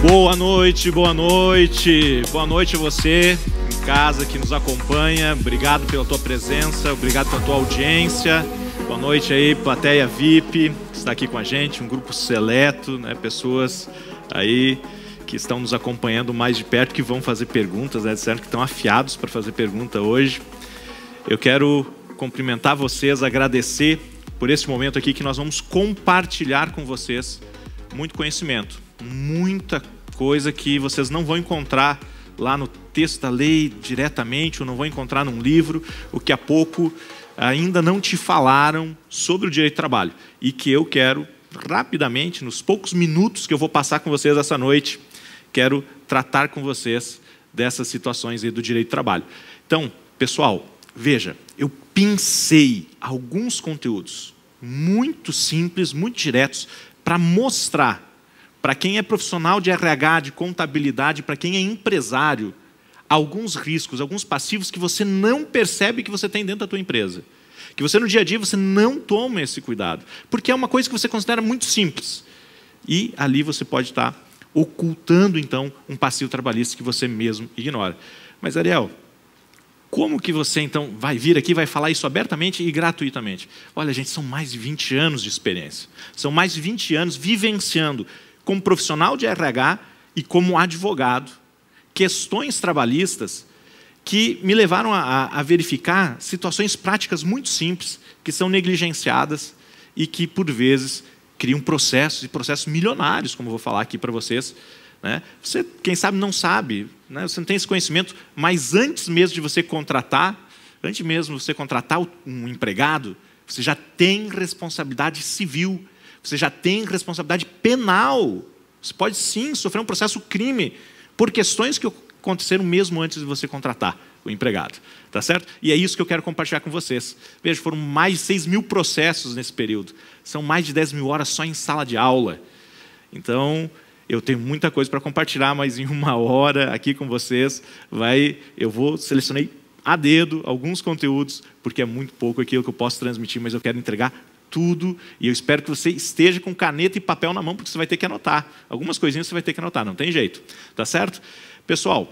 Boa noite, boa noite. Boa noite a você em casa que nos acompanha. Obrigado pela tua presença, obrigado pela tua audiência. Boa noite aí, plateia VIP, que está aqui com a gente, um grupo seleto, né? Pessoas aí que estão nos acompanhando mais de perto, que vão fazer perguntas, né? Disseram que estão afiados para fazer pergunta hoje. Eu quero cumprimentar vocês, agradecer por esse momento aqui que nós vamos compartilhar com vocês muito conhecimento, muita coisa que vocês não vão encontrar lá no texto da lei diretamente, ou não vão encontrar num livro, o que há pouco ainda não te falaram sobre o direito do trabalho. E que eu quero, rapidamente, nos poucos minutos que eu vou passar com vocês essa noite, quero tratar com vocês dessas situações aí do direito do trabalho. Então, pessoal, veja, eu pensei alguns conteúdos muito simples, muito diretos, para mostrar para quem é profissional de RH, de contabilidade, para quem é empresário, alguns riscos, alguns passivos que você não percebe que você tem dentro da tua empresa. Que você no dia a dia você não toma esse cuidado. Porque é uma coisa que você considera muito simples. E ali você pode estar ocultando, então, um passivo trabalhista que você mesmo ignora. Mas, Ariel, como que você, então, vai vir aqui e vai falar isso abertamente e gratuitamente? Olha, gente, são mais de 20 anos de experiência. São mais de 20 anos vivenciando como profissional de RH e como advogado, questões trabalhistas que me levaram a verificar situações práticas muito simples, que são negligenciadas e que, por vezes, criam processos, e processos milionários, como eu vou falar aqui para vocês. Né? Você, quem sabe, não sabe, né? Você não tem esse conhecimento, mas antes mesmo de você contratar, antes mesmo de você contratar um empregado, você já tem responsabilidade civil, você já tem responsabilidade penal. Você pode, sim, sofrer um processo crime por questões que aconteceram mesmo antes de você contratar o empregado. Tá certo? E é isso que eu quero compartilhar com vocês. Veja, foram mais de 6 mil processos nesse período. São mais de 10 mil horas só em sala de aula. Então, eu tenho muita coisa para compartilhar, mas em 1 hora aqui com vocês, selecionei a dedo alguns conteúdos, porque é muito pouco aquilo que eu posso transmitir, mas eu quero entregar tudo, e eu espero que você esteja com caneta e papel na mão, porque você vai ter que anotar. Algumas coisinhas você vai ter que anotar, não tem jeito. Tá certo? Pessoal,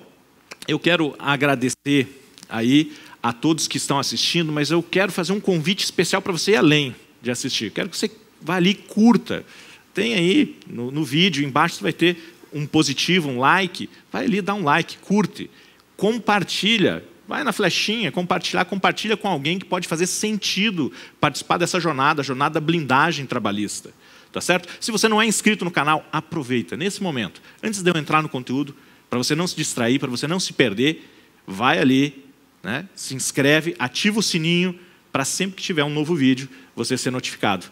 eu quero agradecer aí a todos que estão assistindo, mas eu quero fazer um convite especial para você ir além de assistir. Eu quero que você vá ali e curta. Tem aí no vídeo, embaixo você vai ter um positivo, um like. Vai ali, dá um like, curte. Compartilha. Vai na flechinha, compartilha com alguém que pode fazer sentido participar dessa jornada, a jornada da blindagem trabalhista. Tá certo? Se você não é inscrito no canal, aproveita nesse momento. Antes de eu entrar no conteúdo, para você não se distrair, para você não se perder, vai ali, né, se inscreve, ativa o sininho, para sempre que tiver um novo vídeo, você ser notificado.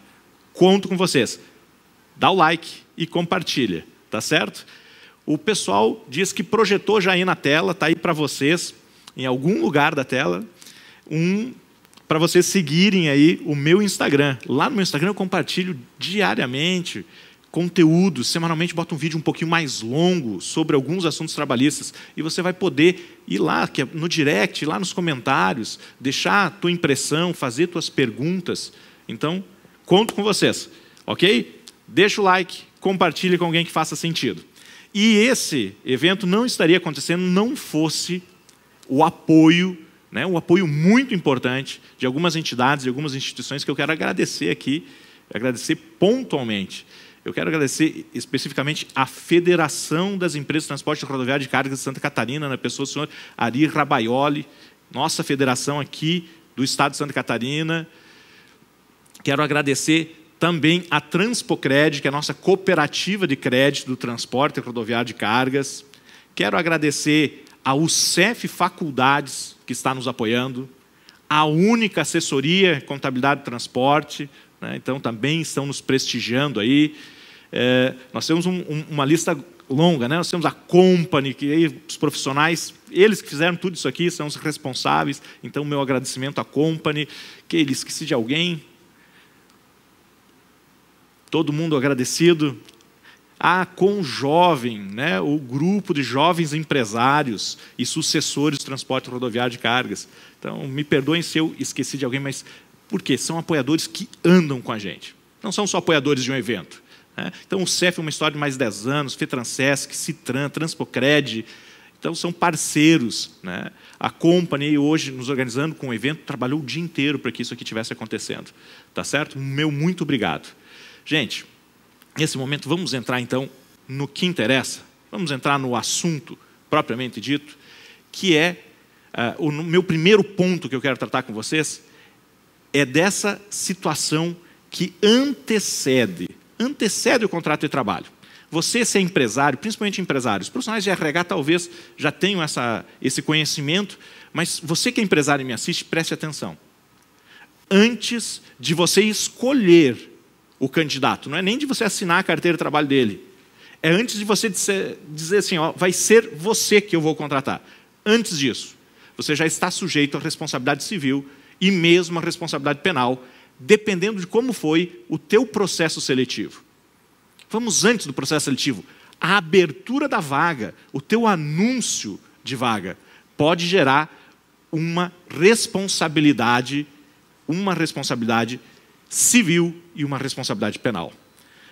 Conto com vocês. Dá o like e compartilha. Tá certo? O pessoal diz que projetou já aí na tela, está aí para vocês, em algum lugar da tela, para vocês seguirem aí o meu Instagram. Lá no meu Instagram eu compartilho diariamente conteúdos, semanalmente boto um vídeo um pouquinho mais longo sobre alguns assuntos trabalhistas, e você vai poder ir lá no direct, lá nos comentários, deixar a tua impressão, fazer tuas perguntas. Então, conto com vocês, ok? Deixa o like, compartilhe com alguém que faça sentido. E esse evento não estaria acontecendo não fosse o apoio, né, um apoio muito importante de algumas entidades, de algumas instituições que eu quero agradecer aqui, agradecer pontualmente. Eu quero agradecer especificamente a Federação das Empresas de Transporte Rodoviário de Cargas de Santa Catarina, na pessoa do senhor Ari Rabaioli, nossa federação aqui do estado de Santa Catarina. Quero agradecer também a Transpocred, que é a nossa cooperativa de crédito do transporte rodoviário de cargas. Quero agradecer a UCEF Faculdades, que está nos apoiando, a Única Assessoria Contabilidade e Transporte, né, então também estão nos prestigiando aí. Nós temos uma lista longa, né? Nós temos a Company, que aí, os profissionais, eles que fizeram tudo isso aqui, são os responsáveis, então meu agradecimento à Company, que ele esqueci de alguém, todo mundo agradecido. A Conjovem, né, o grupo de jovens empresários e sucessores do transporte rodoviário de cargas. Então, me perdoem se eu esqueci de alguém, mas por quê? São apoiadores que andam com a gente. Não são só apoiadores de um evento. né? Então, o CEF é uma história de mais de 10 anos, FETRANSESC, CITRAN, Transpocred. Então, são parceiros, né? A Company, hoje, nos organizando com o evento, trabalhou o dia inteiro para que isso aqui estivesse acontecendo. Tá certo? Meu muito obrigado. Gente, nesse momento, vamos entrar, então, no que interessa. Vamos entrar no assunto propriamente dito, que é o meu primeiro ponto que eu quero tratar com vocês, é dessa situação que antecede o contrato de trabalho. Você, se é empresário, principalmente empresários, profissionais de RH talvez já tenham esse conhecimento, mas você que é empresário e me assiste, preste atenção. Antes de você escolher o candidato, não é nem de você assinar a carteira de trabalho dele, é antes de você dizer assim, ó, vai ser você que eu vou contratar. Antes disso, você já está sujeito à responsabilidade civil e mesmo à responsabilidade penal, dependendo de como foi o teu processo seletivo. Vamos antes do processo seletivo. A abertura da vaga, o teu anúncio de vaga, pode gerar uma responsabilidade civil e uma responsabilidade penal.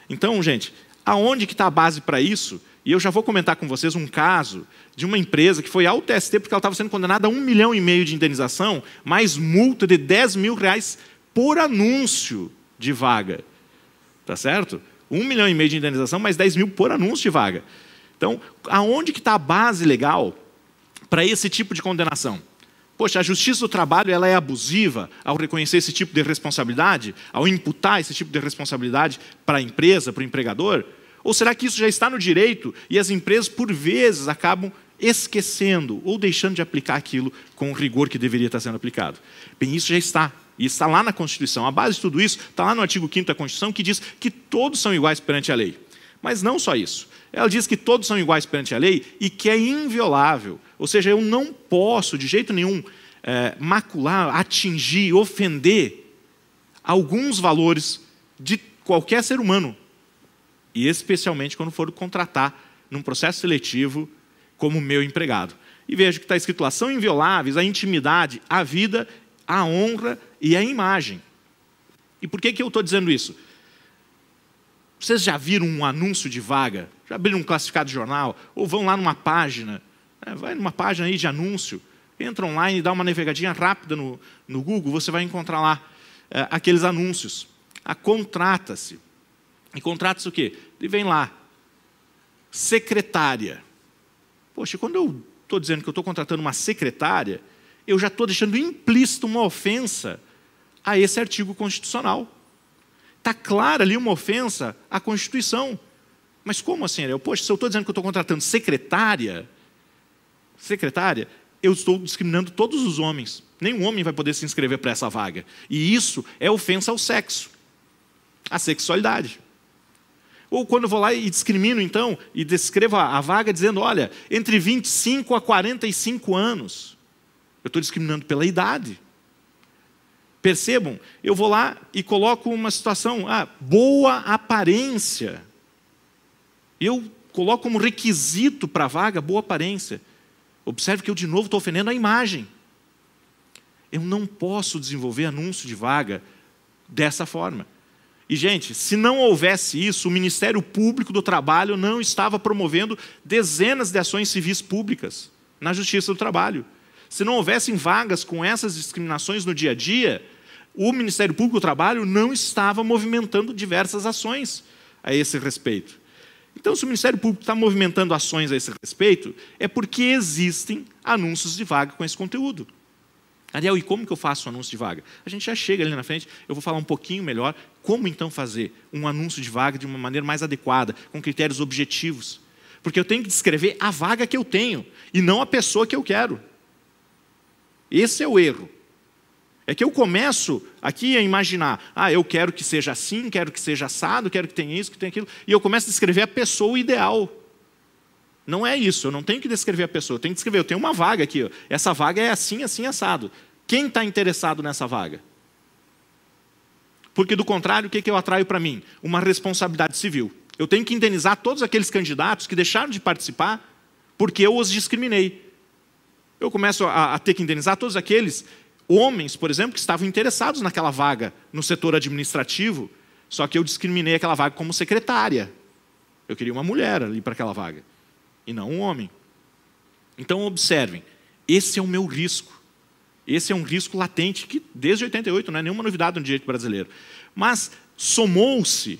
Então, gente, aonde que está a base para isso? E eu já vou comentar com vocês um caso de uma empresa que foi ao TST porque ela estava sendo condenada a R$1,5 milhão de indenização, mais multa de R$10 mil por anúncio de vaga. Tá certo? R$1,5 milhão de indenização, mais 10 mil por anúncio de vaga. Então, aonde que está a base legal para esse tipo de condenação? Poxa, a Justiça do Trabalho ela é abusiva ao reconhecer esse tipo de responsabilidade, ao imputar esse tipo de responsabilidade para a empresa, para o empregador? Ou será que isso já está no direito e as empresas, por vezes, acabam esquecendo ou deixando de aplicar aquilo com o rigor que deveria estar sendo aplicado? Bem, isso já está. E está lá na Constituição. A base de tudo isso está lá no artigo 5º da Constituição, que diz que todos são iguais perante a lei. Mas não só isso. Ela diz que todos são iguais perante a lei e que é inviolável. Ou seja, eu não posso, de jeito nenhum, macular, atingir, ofender alguns valores de qualquer ser humano. E especialmente quando for contratar num processo seletivo como meu empregado. E vejo que está escrito lá, são invioláveis a intimidade, a vida, a honra e a imagem. E por que eu estou dizendo isso? Vocês já viram um anúncio de vaga? Já abriram um classificado de jornal? Ou vão lá numa página? Vai numa página aí de anúncio, entra online e dá uma navegadinha rápida no Google, você vai encontrar lá aqueles anúncios. Contrata-se. E contrata-se o quê? E vem lá, secretária. Poxa, quando eu estou dizendo que eu estou contratando uma secretária, eu já estou deixando implícito uma ofensa a esse artigo constitucional. Está clara ali uma ofensa à Constituição. Mas como assim, Ariel? Poxa, se eu estou dizendo que eu estou contratando secretária, eu estou discriminando todos os homens. Nenhum homem vai poder se inscrever para essa vaga. E isso é ofensa ao sexo, à sexualidade. Ou quando eu vou lá e discrimino, então, e descrevo a vaga dizendo, olha, entre 25 a 45 anos. Eu estou discriminando pela idade. Percebam, eu vou lá e coloco uma situação, boa aparência. Eu coloco como requisito para a vaga boa aparência. Observe que eu, de novo, estou ofendendo a imagem. Eu não posso desenvolver anúncio de vaga dessa forma. E, gente, se não houvesse isso, o Ministério Público do Trabalho não estava promovendo dezenas de ações civis públicas na Justiça do Trabalho. Se não houvessem vagas com essas discriminações no dia a dia, o Ministério Público do Trabalho não estava movimentando diversas ações a esse respeito. Então, se o Ministério Público está movimentando ações a esse respeito, é porque existem anúncios de vaga com esse conteúdo. Ariel, e como que eu faço um anúncio de vaga? A gente já chega ali na frente, eu vou falar um pouquinho melhor como então fazer um anúncio de vaga de uma maneira mais adequada, com critérios objetivos. Porque eu tenho que descrever a vaga que eu tenho e não a pessoa que eu quero. Esse é o erro. É que eu começo aqui a imaginar, eu quero que seja assim, quero que seja assado, quero que tenha isso, que tenha aquilo, e eu começo a descrever a pessoa ideal. Não é isso, eu não tenho que descrever a pessoa, eu tenho que descrever, eu tenho uma vaga aqui, essa vaga é assim, assim, assado. Quem está interessado nessa vaga? Porque, do contrário, o que eu atraio para mim? Uma responsabilidade civil. Eu tenho que indenizar todos aqueles candidatos que deixaram de participar porque eu os discriminei. Eu começo a ter que indenizar todos aqueles homens, por exemplo, que estavam interessados naquela vaga no setor administrativo, Só que eu discriminei aquela vaga como secretária. Eu queria uma mulher ali para aquela vaga, e não um homem. Então, observem, esse é o meu risco. Esse é um risco latente, que desde 88 não é nenhuma novidade no direito brasileiro. Mas somou-se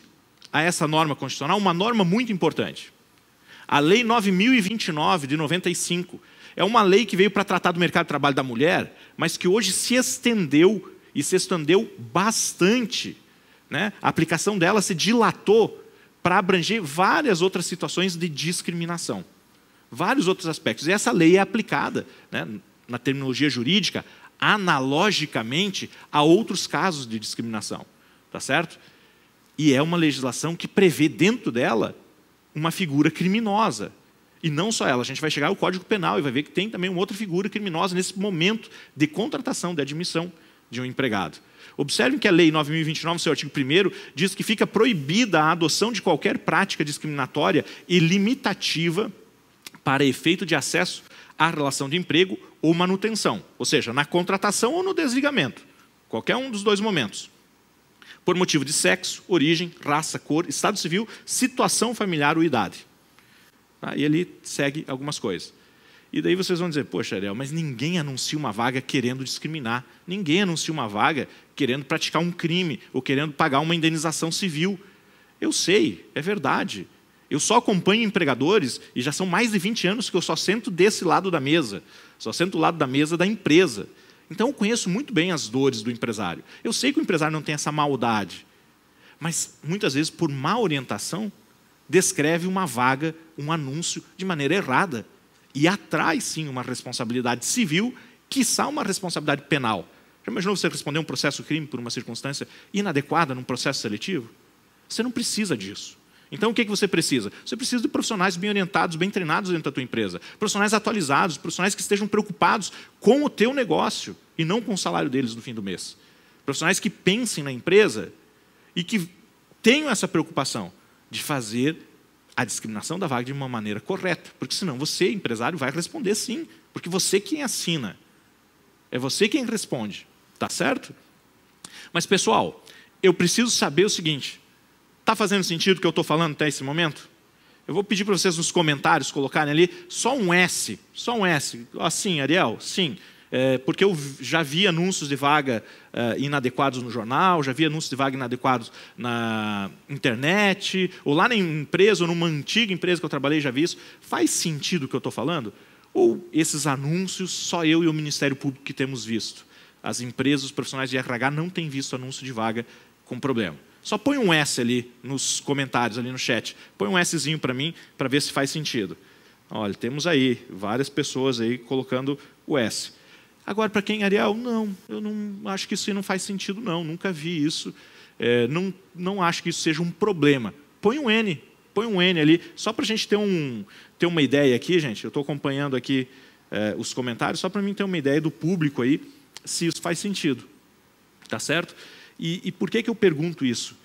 a essa norma constitucional uma norma muito importante. A Lei 9.029, de 95, é uma lei que veio para tratar do mercado de trabalho da mulher, mas que hoje se estendeu, e se estendeu bastante. Né? A aplicação dela se dilatou para abranger várias outras situações de discriminação. Vários outros aspectos. E essa lei é aplicada, né, na terminologia jurídica, analogicamente a outros casos de discriminação. Tá certo? E é uma legislação que prevê dentro dela uma figura criminosa. E não só ela, a gente vai chegar ao Código Penal e vai ver que tem também uma outra figura criminosa nesse momento de contratação, de admissão de um empregado. Observem que a Lei 9.029, no seu artigo 1º, diz que fica proibida a adoção de qualquer prática discriminatória e limitativa para efeito de acesso à relação de emprego ou manutenção, ou seja, na contratação ou no desligamento, qualquer um dos dois momentos, por motivo de sexo, origem, raça, cor, estado civil, situação familiar ou idade. Tá? E ele segue algumas coisas. E daí vocês vão dizer, poxa, Ariel, mas ninguém anuncia uma vaga querendo discriminar. Ninguém anuncia uma vaga querendo praticar um crime ou querendo pagar uma indenização civil. Eu sei, é verdade. Eu só acompanho empregadores e já são mais de 20 anos que eu só sento desse lado da mesa. Só sento do lado da mesa da empresa. Então eu conheço muito bem as dores do empresário. Eu sei que o empresário não tem essa maldade. Mas muitas vezes, por má orientação, descreve uma vaga, um anúncio de maneira errada. E atrai, sim, uma responsabilidade civil, quiçá uma responsabilidade penal. Já imaginou você responder um processo crime por uma circunstância inadequada num processo seletivo? Você não precisa disso. Então, o que você precisa? Você precisa de profissionais bem orientados, bem treinados dentro da tua empresa. Profissionais atualizados, profissionais que estejam preocupados com o teu negócio e não com o salário deles no fim do mês. Profissionais que pensem na empresa e que tenham essa preocupação de fazer a discriminação da vaga de uma maneira correta. Porque senão você, empresário, vai responder sim. Porque você quem assina. É você quem responde. Tá certo? Mas, pessoal, eu preciso saber o seguinte. Está fazendo sentido o que eu estou falando até esse momento? Eu vou pedir para vocês nos comentários colocarem ali só um S. Só um S. Sim, Ariel, sim. Porque eu já vi anúncios de vaga inadequados no jornal, já vi anúncios de vaga inadequados na internet, ou lá na empresa, ou numa antiga empresa que eu trabalhei, já vi isso. Faz sentido o que eu estou falando? Ou esses anúncios só eu e o Ministério Público que temos visto? As empresas, os profissionais de RH não têm visto anúncio de vaga com problema. Só põe um S ali nos comentários, ali no chat. Põe um Szinho para mim, para ver se faz sentido. Olha, temos aí várias pessoas aí colocando o S. Agora, para quem, Ariel, não, eu não acho que isso aí não faz sentido, não. Nunca vi isso. Não acho que isso seja um problema. Põe um N ali, só para a gente ter uma ideia aqui, gente. Eu estou acompanhando aqui os comentários, só para mim ter uma ideia do público aí, se isso faz sentido. Tá certo? E por que eu pergunto isso?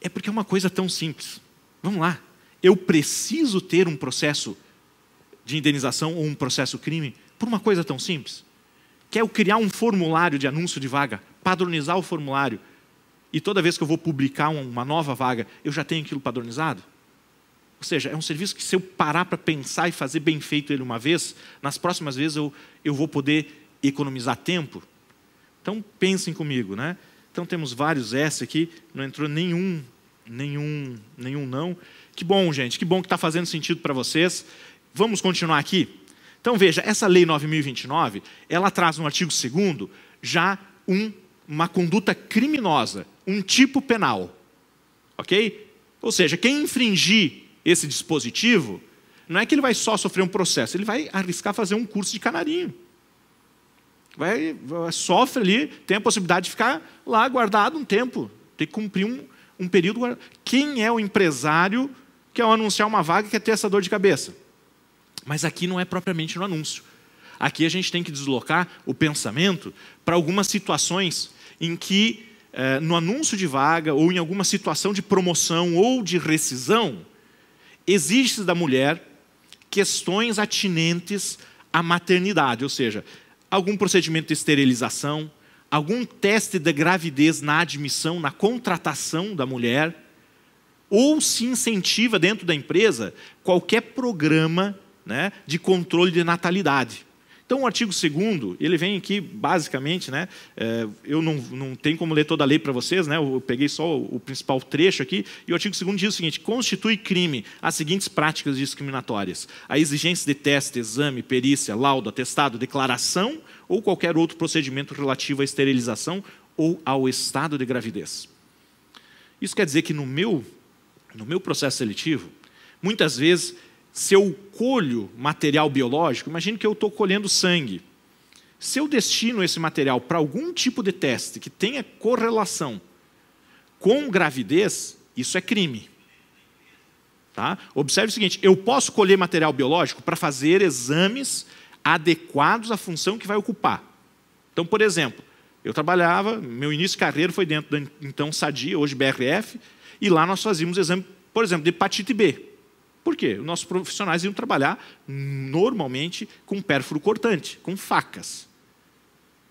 É porque é uma coisa tão simples. Vamos lá. Eu preciso ter um processo de indenização ou um processo crime por uma coisa tão simples? Que é eu criar um formulário de anúncio de vaga, padronizar o formulário, e toda vez que eu vou publicar uma nova vaga, eu já tenho aquilo padronizado? Ou seja, é um serviço que se eu parar para pensar e fazer bem feito ele uma vez, nas próximas vezes eu vou poder economizar tempo? Então pensem comigo, né? Então temos vários S aqui, não entrou nenhum não. Que bom, gente, que bom que está fazendo sentido para vocês. Vamos continuar aqui? Então veja, essa Lei 9.029, ela traz no artigo 2º já uma conduta criminosa, um tipo penal. Ok? Ou seja, quem infringir esse dispositivo, não é que ele vai só sofrer um processo, ele vai arriscar fazer um curso de canarinho. Sofre ali, tem a possibilidade de ficar lá guardado um tempo, tem que cumprir um período guardado. Quem é o empresário que ao anunciar uma vaga quer ter essa dor de cabeça? Mas aqui não é propriamente no anúncio. Aqui a gente tem que deslocar o pensamento para algumas situações em que, no anúncio de vaga, ou em alguma situação de promoção ou de rescisão, existe da mulher questões atinentes à maternidade, ou seja, algum procedimento de esterilização, algum teste de gravidez na admissão, na contratação da mulher, ou se incentiva dentro da empresa qualquer programa, né, de controle de natalidade. Então, o artigo 2º, ele vem aqui, basicamente, né, eu não tenho como ler toda a lei para vocês, né, eu peguei só o principal trecho aqui, e o artigo 2º diz o seguinte: constitui crime as seguintes práticas discriminatórias: a exigência de teste, exame, perícia, laudo, atestado, declaração ou qualquer outro procedimento relativo à esterilização ou ao estado de gravidez. Isso quer dizer que no meu processo seletivo, muitas vezes, se eu colho material biológico, imagine que eu estou colhendo sangue. Se eu destino esse material para algum tipo de teste que tenha correlação com gravidez, isso é crime. Tá? Observe o seguinte: eu posso colher material biológico para fazer exames adequados à função que vai ocupar. Então, por exemplo, eu trabalhava, meu início de carreira foi dentro da então Sadia, hoje BRF, e lá nós fazíamos exame, por exemplo, de hepatite B. Por quê? Os nossos profissionais iam trabalhar normalmente com pérfuro cortante, com facas.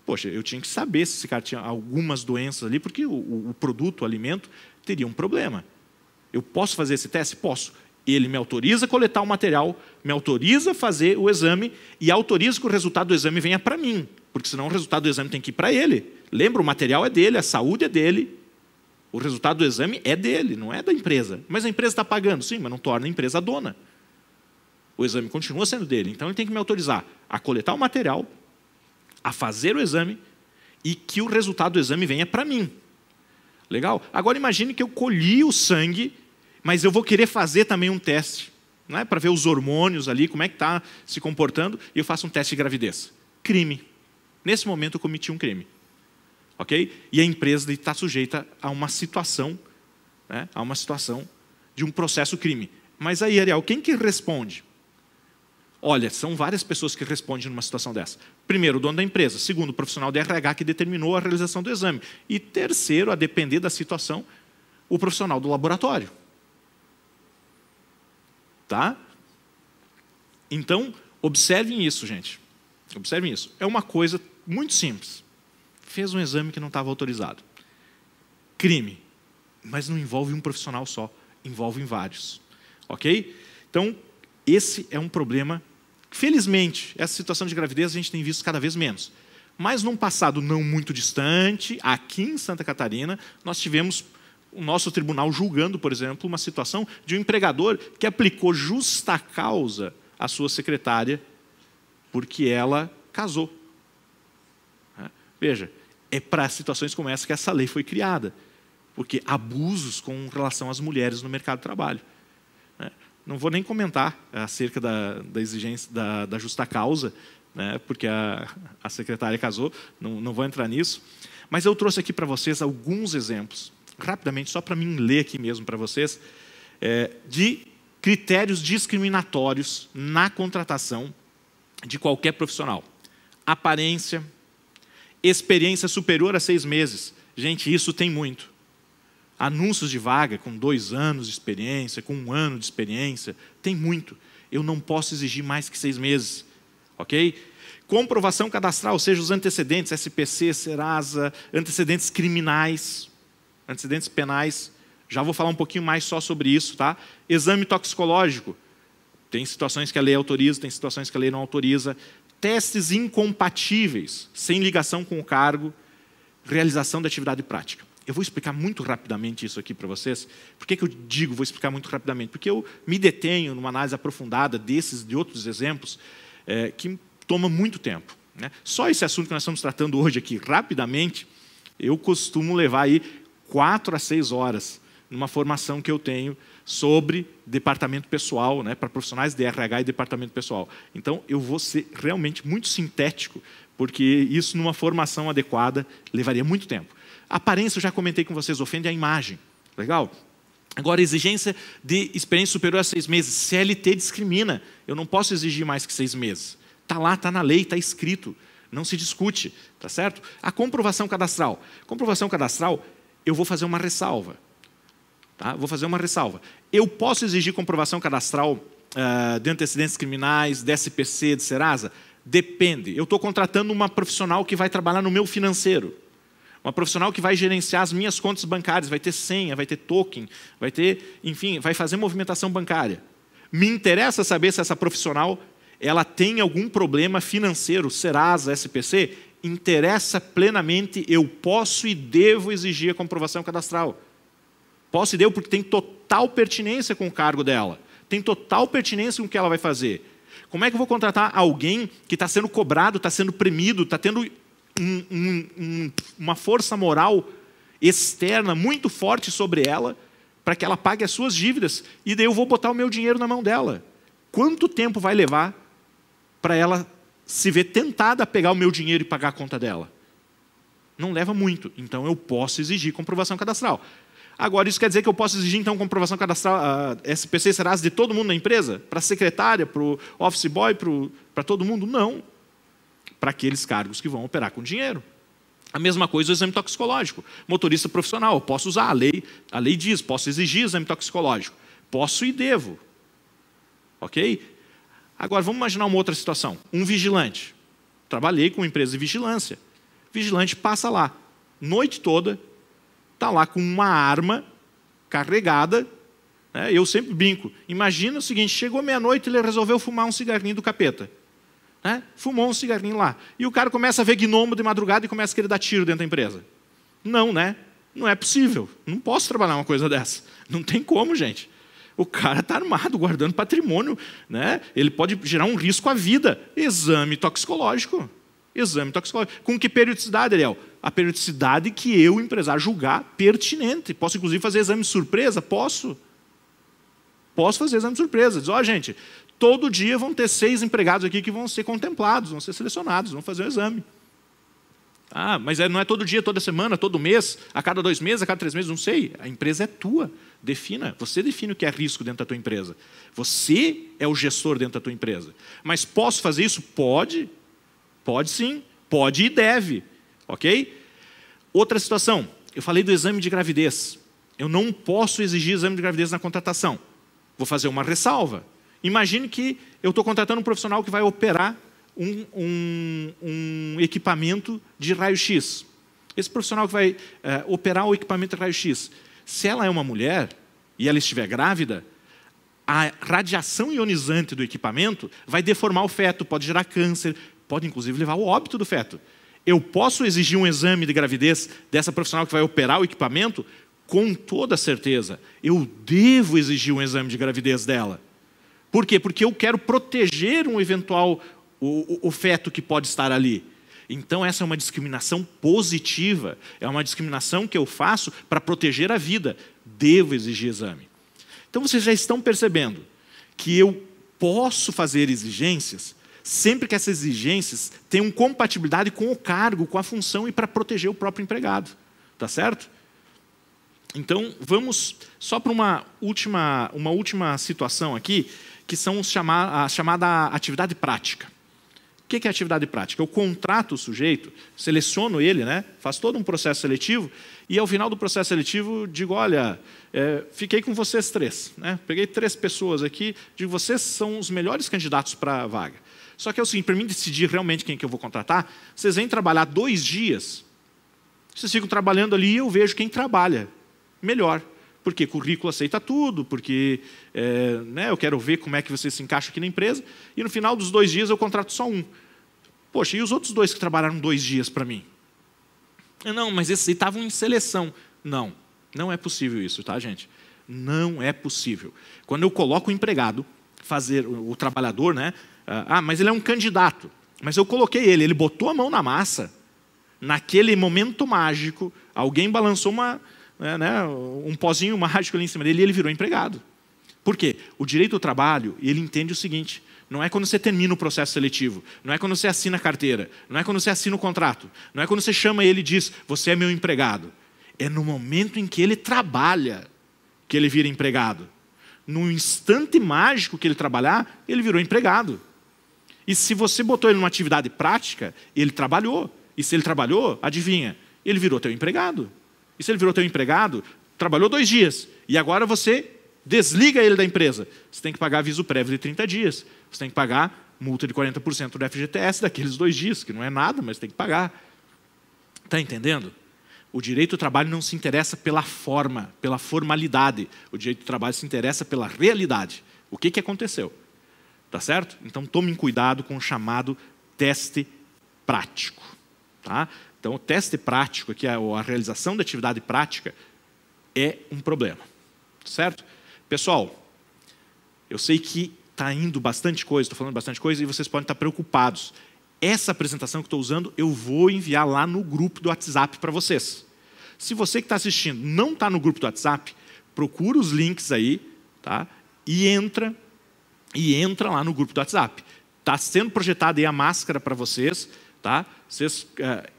Poxa, eu tinha que saber se esse cara tinha algumas doenças ali, porque o produto, o alimento, teria um problema. Eu posso fazer esse teste? Posso. Ele me autoriza a coletar o material, me autoriza a fazer o exame e autoriza que o resultado do exame venha para mim, porque senão o resultado do exame tem que ir para ele. Lembra, o material é dele, a saúde é dele. O resultado do exame é dele, não é da empresa. Mas a empresa está pagando, sim, mas não torna a empresa dona. O exame continua sendo dele. Então, ele tem que me autorizar a coletar o material, a fazer o exame e que o resultado do exame venha para mim. Legal? Agora, imagine que eu colhi o sangue, mas eu vou querer fazer também um teste, não é? Para ver os hormônios ali, como é que está se comportando, e eu faço um teste de gravidez. Crime. Nesse momento, eu cometi um crime. Okay? E a empresa está sujeita a uma situação, né, a uma situação de um processo crime. Mas aí, Ariel, quem que responde? Olha, são várias pessoas que respondem numa situação dessa. Primeiro, o dono da empresa. Segundo, o profissional de RH que determinou a realização do exame. E terceiro, a depender da situação, o profissional do laboratório. Tá? Então, observem isso, gente. Observem isso. É uma coisa muito simples. Fez um exame que não estava autorizado. Crime. Mas não envolve um profissional só, envolve vários. Ok? Então, esse é um problema. Felizmente, essa situação de gravidez a gente tem visto cada vez menos. Mas num passado não muito distante, aqui em Santa Catarina, nós tivemos o nosso tribunal julgando, por exemplo, uma situação de um empregador que aplicou justa causa à sua secretária porque ela casou. Veja, é para situações como essa que essa lei foi criada, porque abusos com relação às mulheres no mercado de trabalho. Não vou nem comentar acerca da exigência da justa causa, né, porque a secretária casou, não vou entrar nisso, mas eu trouxe aqui para vocês alguns exemplos, rapidamente, só para mim ler aqui mesmo para vocês, de critérios discriminatórios na contratação de qualquer profissional. Aparência, experiência superior a 6 meses. Gente, isso tem muito. Anúncios de vaga com 2 anos de experiência, com 1 ano de experiência, tem muito. Eu não posso exigir mais que 6 meses. Ok? Comprovação cadastral, ou seja, os antecedentes, SPC, Serasa, antecedentes criminais, antecedentes penais. Já vou falar um pouquinho mais só sobre isso. Tá? Exame toxicológico. Tem situações que a lei autoriza, tem situações que a lei não autoriza. Testes incompatíveis, sem ligação com o cargo, realização da atividade prática. Eu vou explicar muito rapidamente isso aqui para vocês. Por que eu digo vou explicar muito rapidamente? Porque eu me detenho numa análise aprofundada desses e de outros exemplos que toma muito tempo. Né? Só esse assunto que nós estamos tratando hoje aqui, rapidamente, eu costumo levar aí 4 a 6 horas numa formação que eu tenho sobre departamento pessoal, né, para profissionais de RH e departamento pessoal. Então, eu vou ser realmente muito sintético, porque isso, numa formação adequada, levaria muito tempo. A aparência, eu já comentei com vocês, ofende a imagem. Legal? Agora, exigência de experiência superior a 6 meses. CLT discrimina. Eu não posso exigir mais que 6 meses. Está lá, está na lei, está escrito. Não se discute. Tá certo? A comprovação cadastral. Comprovação cadastral, eu vou fazer uma ressalva. Tá? Vou fazer uma ressalva. Eu posso exigir comprovação cadastral de antecedentes criminais, de SPC, de Serasa? Depende. Eu estou contratando uma profissional que vai trabalhar no meu financeiro. Uma profissional que vai gerenciar as minhas contas bancárias, vai ter senha, vai ter token, vai ter, enfim, vai fazer movimentação bancária. Me interessa saber se essa profissional ela tem algum problema financeiro, Serasa, SPC, interessa plenamente, eu posso e devo exigir a comprovação cadastral. Posso e devo porque tem total pertinência com o cargo dela, tem total pertinência com o que ela vai fazer. Como é que eu vou contratar alguém que está sendo cobrado, está sendo premido, está tendo uma força moral externa muito forte sobre ela, para que ela pague as suas dívidas, e daí eu vou botar o meu dinheiro na mão dela? Quanto tempo vai levar para ela se ver tentada a pegar o meu dinheiro e pagar a conta dela? Não leva muito, então eu posso exigir comprovação cadastral. Agora, isso quer dizer que eu posso exigir, então, comprovação cadastral, SPC, Serasa, de todo mundo na empresa? Para a secretária, para o office boy, para todo mundo? Não. Para aqueles cargos que vão operar com dinheiro. A mesma coisa o exame toxicológico. Motorista profissional, eu posso usar, a lei diz, posso exigir exame toxicológico. Posso e devo. Ok? Agora, vamos imaginar uma outra situação. Um vigilante. Trabalhei com uma empresa de vigilância. Vigilante passa lá, noite toda, está lá com uma arma carregada. Né? Eu sempre brinco. Imagina o seguinte, chegou meia-noite e ele resolveu fumar um cigarrinho do capeta. Né? Fumou um cigarrinho lá. E o cara começa a ver gnomo de madrugada e começa a querer dar tiro dentro da empresa. Não, né? Não é possível. Não posso trabalhar uma coisa dessa. Não tem como, gente. O cara está armado, guardando patrimônio. Né? Ele pode gerar um risco à vida. Exame toxicológico. Exame toxicológico. Com que periodicidade, Ariel? A periodicidade que eu, empresário, julgar pertinente. Posso, inclusive, fazer exame de surpresa? Posso. Posso fazer exame de surpresa. Diz, ó, gente, todo dia vão ter 6 empregados aqui que vão ser contemplados, vão ser selecionados, vão fazer o exame. Ah, mas não é todo dia, toda semana, todo mês, a cada 2 meses, a cada 3 meses, não sei. A empresa é tua. Defina. Você define o que é risco dentro da tua empresa. Você é o gestor dentro da tua empresa. Mas posso fazer isso? Pode. Pode sim. Pode e deve. Ok? Outra situação. Eu falei do exame de gravidez. Eu não posso exigir exame de gravidez na contratação. Vou fazer uma ressalva. Imagine que eu estou contratando um profissional que vai operar um equipamento de raio-x. Esse profissional que vai operar o equipamento de raio-x, se ela é uma mulher e ela estiver grávida, a radiação ionizante do equipamento vai deformar o feto, pode gerar câncer, pode inclusive levar ao óbito do feto. Eu posso exigir um exame de gravidez dessa profissional que vai operar o equipamento? Com toda certeza. Eu devo exigir um exame de gravidez dela. Por quê? Porque eu quero proteger um eventual o feto que pode estar ali. Então, essa é uma discriminação positiva. É uma discriminação que eu faço para proteger a vida. Devo exigir exame. Então, vocês já estão percebendo que eu posso fazer exigências sempre que essas exigências tenham compatibilidade com o cargo, com a função e para proteger o próprio empregado. Tá certo? Então, vamos só para uma última situação aqui, que são a chamada atividade prática. O que é atividade prática? Eu contrato o sujeito, seleciono ele, né? Faço todo um processo seletivo, e ao final do processo seletivo digo, olha, fiquei com vocês 3. Né? Peguei 3 pessoas aqui, digo, vocês são os melhores candidatos para a vaga. Só que é o seguinte, para mim decidir realmente quem que eu vou contratar, vocês vêm trabalhar 2 dias, vocês ficam trabalhando ali e eu vejo quem trabalha melhor. Porque currículo aceita tudo, porque eu quero ver como é que você se encaixa aqui na empresa, e no final dos 2 dias eu contrato só um. Poxa, e os outros 2 que trabalharam 2 dias para mim? Não, mas esses aí estavam em seleção. Não, não é possível isso, tá, gente? Não é possível. Quando eu coloco o empregado, fazer o trabalhador, né? Mas ele é um candidato. Mas eu coloquei ele botou a mão na massa, naquele momento mágico, alguém balançou um pozinho mágico ali em cima dele e ele virou empregado. Por quê? O direito do trabalho, ele entende o seguinte, não é quando você termina o processo seletivo, não é quando você assina a carteira, não é quando você assina o contrato, não é quando você chama ele e diz, você é meu empregado. É no momento em que ele trabalha que ele vira empregado. No instante mágico que ele trabalhar, ele virou empregado. E se você botou ele numa atividade prática, ele trabalhou. E se ele trabalhou, adivinha, ele virou teu empregado. E se ele virou teu empregado, trabalhou 2 dias, e agora você desliga ele da empresa. Você tem que pagar aviso prévio de 30 dias. Você tem que pagar multa de 40% do FGTS daqueles 2 dias, que não é nada, mas tem que pagar. Está entendendo? O direito do trabalho não se interessa pela forma, pela formalidade. O direito do trabalho se interessa pela realidade. O que aconteceu? Tá certo? Então, tomem cuidado com o chamado teste prático. Tá? Então, o teste prático, que é a realização da atividade prática, é um problema. Certo? Pessoal, eu sei que está indo bastante coisa, estou falando bastante coisa, e vocês podem estar preocupados. Essa apresentação que estou usando, eu vou enviar lá no grupo do WhatsApp para vocês. Se você que está assistindo não está no grupo do WhatsApp, procura os links aí, tá? E entra lá no grupo do WhatsApp. Está sendo projetada aí a máscara para vocês, tá?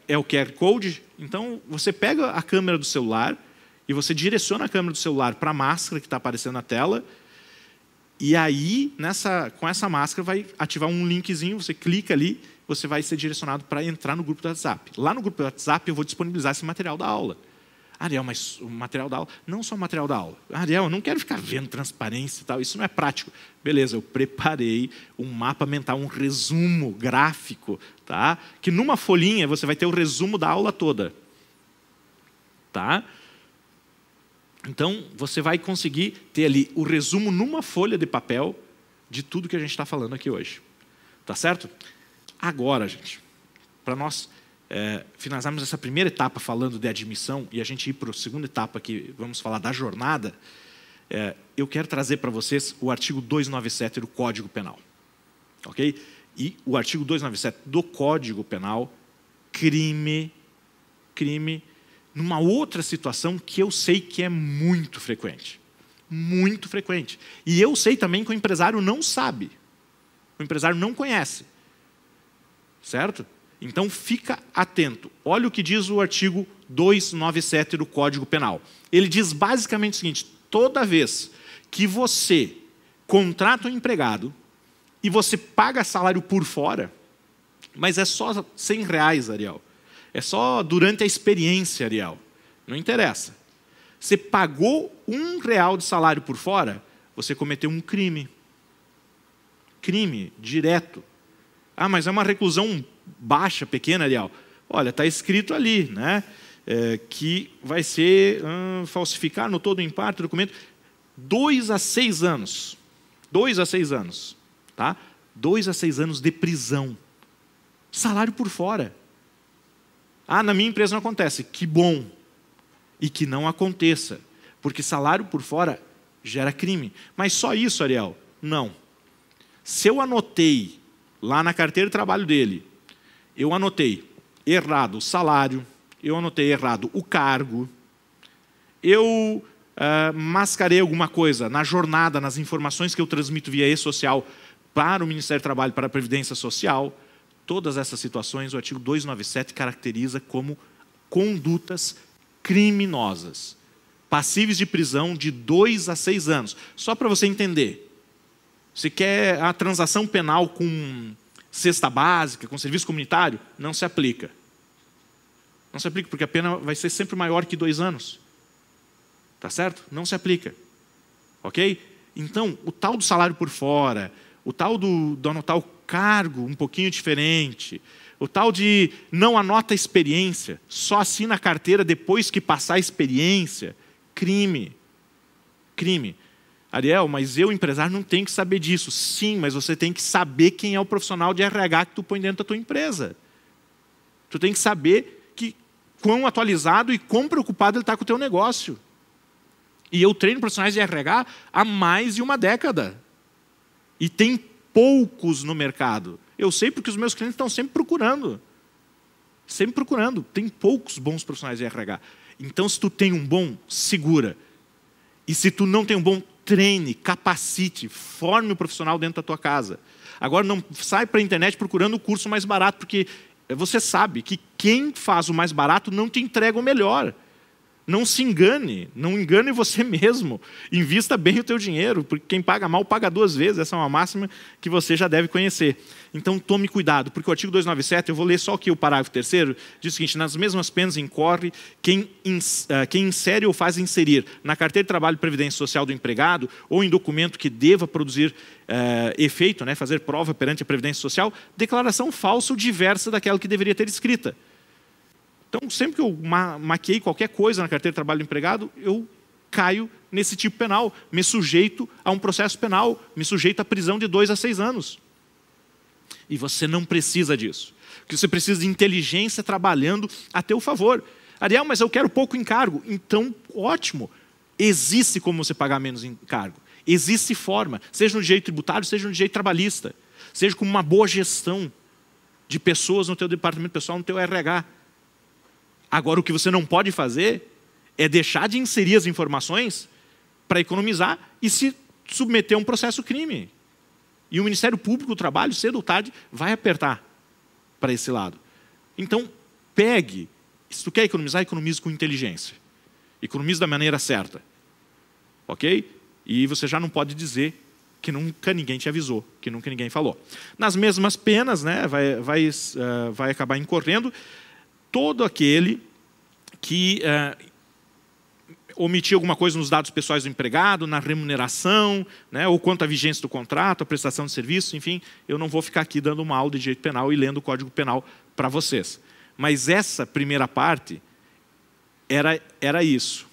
É o QR Code, então você pega a câmera do celular e você direciona a câmera do celular para a máscara que está aparecendo na tela, e aí, com essa máscara, vai ativar um linkzinho, você clica ali, você vai ser direcionado para entrar no grupo do WhatsApp. Lá no grupo do WhatsApp eu vou disponibilizar esse material da aula. Ariel, mas o material da aula? Não só o material da aula. Ariel, eu não quero ficar vendo transparência e tal, isso não é prático. Beleza, eu preparei um mapa mental, um resumo gráfico, tá? Que numa folhinha você vai ter o resumo da aula toda. Tá? Então, você vai conseguir ter ali o resumo numa folha de papel de tudo que a gente está falando aqui hoje. Tá certo? Agora, gente, para nós finalizarmos essa primeira etapa falando de admissão e a gente ir para a segunda etapa que vamos falar da jornada, eu quero trazer para vocês o artigo 297 do Código Penal. Ok? E o artigo 297 do Código Penal, crime, numa outra situação que eu sei que é muito frequente. Muito frequente. E eu sei também que o empresário não sabe. O empresário não conhece. Certo? Então, fica atento. Olha o que diz o artigo 297 do Código Penal. Ele diz basicamente o seguinte: toda vez que você contrata um empregado e você paga salário por fora, mas é só R$100, Ariel. É só durante a experiência, Ariel. Não interessa. Você pagou R$1 de salário por fora, você cometeu um crime. Crime, direto. Ah, mas é uma reclusão baixa, pequena, Ariel. Olha, está escrito ali, né? Que vai ser falsificar no todo ou em parte o documento 2 a 6 anos. 2 a 6 anos. Tá? 2 a 6 anos de prisão. Salário por fora. Ah, na minha empresa não acontece. Que bom. E que não aconteça. Porque salário por fora gera crime. Mas só isso, Ariel? Não. Se eu anotei lá na carteira de trabalho dele, eu anotei errado o salário, eu anotei errado o cargo, eu mascarei alguma coisa na jornada, nas informações que eu transmito via e-social para o Ministério do Trabalho, para a Previdência Social, todas essas situações o artigo 297 caracteriza como condutas criminosas, passíveis de prisão de 2 a 6 anos. Só para você entender, se quer a transação penal com cesta básica, com serviço comunitário, não se aplica. Não se aplica, porque a pena vai ser sempre maior que 2 anos. Tá certo? Não se aplica. Ok? Então, o tal do salário por fora, o tal do anotar o cargo um pouquinho diferente, o tal de não anota a experiência, só assina a carteira depois que passar a experiência, crime. Crime. Ariel, mas eu, empresário, não tenho que saber disso. Sim, mas você tem que saber quem é o profissional de RH que tu põe dentro da tua empresa. Tu tem que saber quão atualizado e quão preocupado ele está com o teu negócio. E eu treino profissionais de RH há mais de uma década. E tem poucos no mercado. Eu sei porque os meus clientes estão sempre procurando. Sempre procurando. Tem poucos bons profissionais de RH. Então, se tu tem um bom, segura. E se tu não tem um bom, treine, capacite, forme o profissional dentro da tua casa. Agora, não sai para a internet procurando o curso mais barato, porque você sabe que quem faz o mais barato não te entrega o melhor. Não se engane, não engane você mesmo. Invista bem o teu dinheiro, porque quem paga mal paga 2 vezes. Essa é uma máxima que você já deve conhecer. Então tome cuidado, porque o artigo 297, eu vou ler só aqui o parágrafo 3º, diz o seguinte: nas mesmas penas incorre quem insere ou faz inserir na carteira de trabalho e previdência social do empregado ou em documento que deva produzir efeito, né, fazer prova perante a previdência social, declaração falsa ou diversa daquela que deveria ter escrita. Então, sempre que eu maquei qualquer coisa na carteira de trabalho do empregado, eu caio nesse tipo penal, me sujeito a um processo penal, me sujeito à prisão de 2 a 6 anos. E você não precisa disso. Porque você precisa de inteligência trabalhando a teu favor. Ariel, mas eu quero pouco encargo. Então, ótimo. Existe como você pagar menos encargo. Existe forma, seja no direito tributário, seja no direito trabalhista. Seja com uma boa gestão de pessoas no teu departamento pessoal, no teu RH. Agora, o que você não pode fazer é deixar de inserir as informações para economizar e se submeter a um processo crime. E o Ministério Público do Trabalho, cedo ou tarde, vai apertar para esse lado. Então, pegue. Se tu quer economizar, economize com inteligência. Economize da maneira certa. Ok? E você já não pode dizer que nunca ninguém te avisou, que nunca ninguém falou. Nas mesmas penas, né, vai acabar incorrendo todo aquele que omitir alguma coisa nos dados pessoais do empregado, na remuneração, né, ou quanto à vigência do contrato, a prestação de serviço, enfim, eu não vou ficar aqui dando uma aula de direito penal e lendo o Código Penal para vocês. Mas essa primeira parte era isso.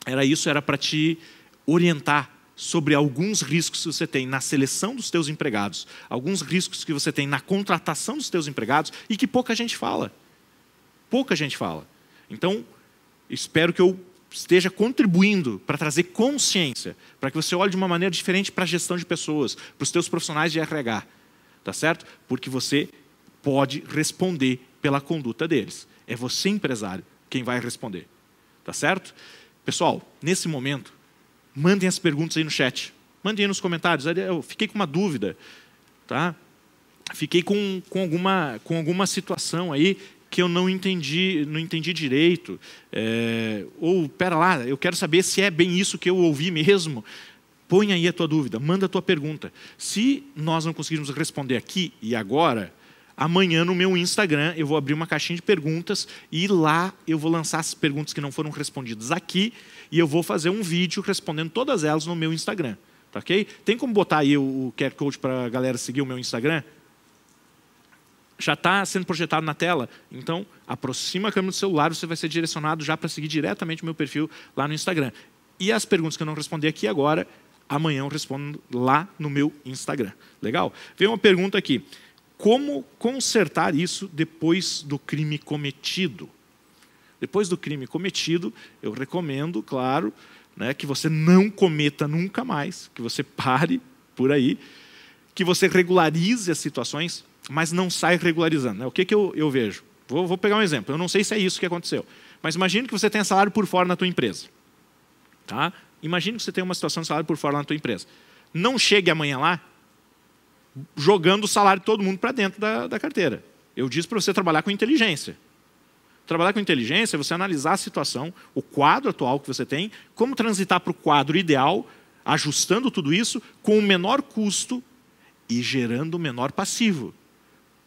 Era para te orientar sobre alguns riscos que você tem na seleção dos teus empregados, alguns riscos que você tem na contratação dos teus empregados e que pouca gente fala. Pouca gente fala. Então, espero que eu esteja contribuindo para trazer consciência, para que você olhe de uma maneira diferente para a gestão de pessoas, para os teus profissionais de RH, tá certo? Porque você pode responder pela conduta deles. É você, empresário, quem vai responder, tá certo? Pessoal, nesse momento, mandem as perguntas aí no chat, mandem aí nos comentários. Eu fiquei com uma dúvida, tá? Fiquei com alguma situação aí que eu não entendi direito. Ou, pera lá, eu quero saber se é bem isso que eu ouvi mesmo. Põe aí a tua dúvida, manda a tua pergunta. Se nós não conseguirmos responder aqui e agora, amanhã no meu Instagram eu vou abrir uma caixinha de perguntas e lá eu vou lançar as perguntas que não foram respondidas aqui e eu vou fazer um vídeo respondendo todas elas no meu Instagram. Tá ok? Tem como botar aí o QR Code para a galera seguir o meu Instagram? Já está sendo projetado na tela, então aproxima a câmera do celular, você vai ser direcionado já para seguir diretamente o meu perfil lá no Instagram. E as perguntas que eu não respondi aqui agora, amanhã eu respondo lá no meu Instagram. Legal? Veio uma pergunta aqui. Como consertar isso depois do crime cometido? Depois do crime cometido, eu recomendo, claro, né, que você não cometa nunca mais, que você pare por aí, que você regularize as situações, mas não sai regularizando. Né? O que eu vejo? Vou pegar um exemplo. Eu não sei se é isso que aconteceu. Mas imagine que você tenha salário por fora na tua empresa. Tá? Imagine que você tenha uma situação de salário por fora na tua empresa. Não chegue amanhã lá jogando o salário de todo mundo para dentro da carteira. Eu disse para você trabalhar com inteligência. Trabalhar com inteligência é você analisar a situação, o quadro atual que você tem, como transitar para o quadro ideal, ajustando tudo isso com o menor custo e gerando o menor passivo.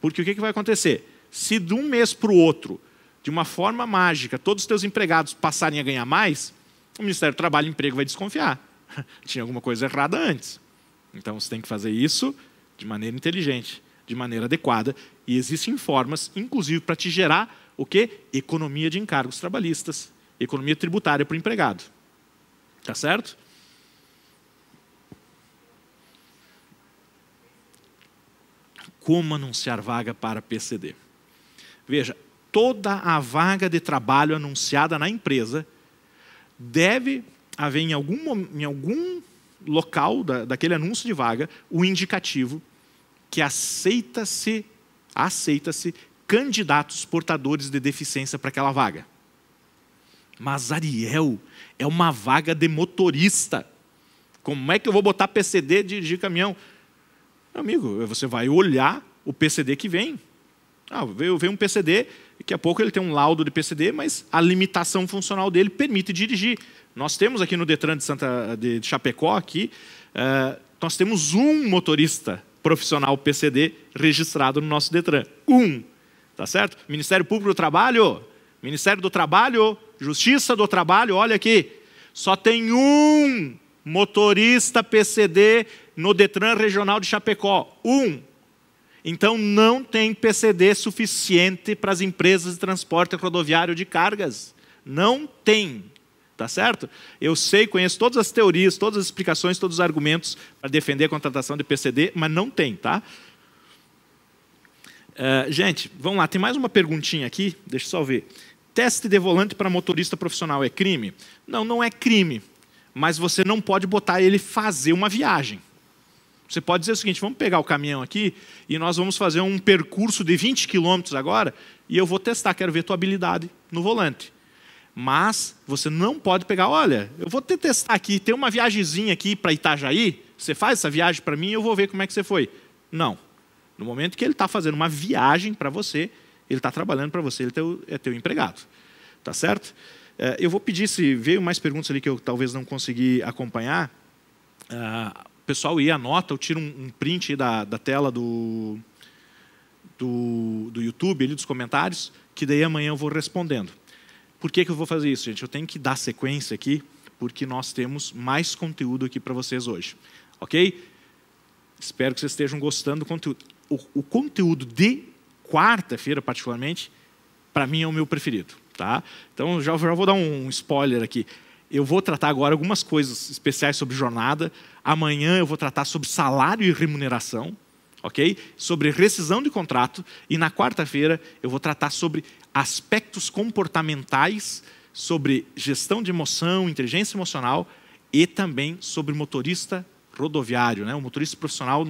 Porque o que vai acontecer? Se de um mês para o outro, de uma forma mágica, todos os teus empregados passarem a ganhar mais, o Ministério do Trabalho e Emprego vai desconfiar. Tinha alguma coisa errada antes. Então, você tem que fazer isso de maneira inteligente, de maneira adequada. E existem formas, inclusive, para te gerar o quê? Economia de encargos trabalhistas, economia tributária para o empregado. Tá certo? Como anunciar vaga para PCD? Veja, toda a vaga de trabalho anunciada na empresa deve haver em algum local daquele anúncio de vaga o indicativo que aceita-se candidatos portadores de deficiência para aquela vaga. Mas, Ariel, é uma vaga de motorista. Como é que eu vou botar PCD de dirigir caminhão? Amigo, você vai olhar o PCD que vem. Veio um PCD, daqui a pouco ele tem um laudo de PCD, mas a limitação funcional dele permite dirigir. Nós temos aqui no Detran de Chapecó, aqui, nós temos um motorista profissional PCD registrado no nosso Detran. Tá certo? Ministério Público do Trabalho, Ministério do Trabalho, Justiça do Trabalho, olha aqui, só tem um motorista PCD no Detran Regional de Chapecó. Então, não tem PCD suficiente para as empresas de transporte rodoviário de cargas. Não tem, tá certo? Eu sei, conheço todas as teorias, todas as explicações, todos os argumentos para defender a contratação de PCD, mas não tem, tá? Gente, vamos lá, tem mais uma perguntinha aqui, deixa eu só ver. Teste de volante para motorista profissional é crime? Não, não é crime, mas você não pode botar ele fazer uma viagem. Você pode dizer o seguinte, vamos pegar o caminhão aqui e nós vamos fazer um percurso de 20 quilômetros agora e eu vou testar, quero ver tua habilidade no volante. Mas você não pode pegar, olha, eu vou te testar aqui, tem uma viagemzinha aqui para Itajaí, você faz essa viagem para mim e eu vou ver como é que você foi. Não. No momento que ele está fazendo uma viagem para você, ele está trabalhando para você, ele é teu empregado. Tá certo? Eu vou pedir, se veio mais perguntas ali que eu talvez não consegui acompanhar, o pessoal anota, eu tiro um print da tela do YouTube, ali, dos comentários, que daí amanhã eu vou respondendo. Por que eu vou fazer isso, gente? Eu tenho que dar sequência aqui, porque nós temos mais conteúdo aqui para vocês hoje. Ok? Espero que vocês estejam gostando do conteúdo. O conteúdo de quarta-feira, particularmente, para mim é o meu preferido. Tá? Então, já vou dar um spoiler aqui. Eu vou tratar agora algumas coisas especiais sobre jornada. Amanhã eu vou tratar sobre salário e remuneração, ok? Sobre rescisão de contrato. E na quarta-feira eu vou tratar sobre aspectos comportamentais, sobre gestão de emoção, inteligência emocional e também sobre motorista rodoviário, né? O motorista profissional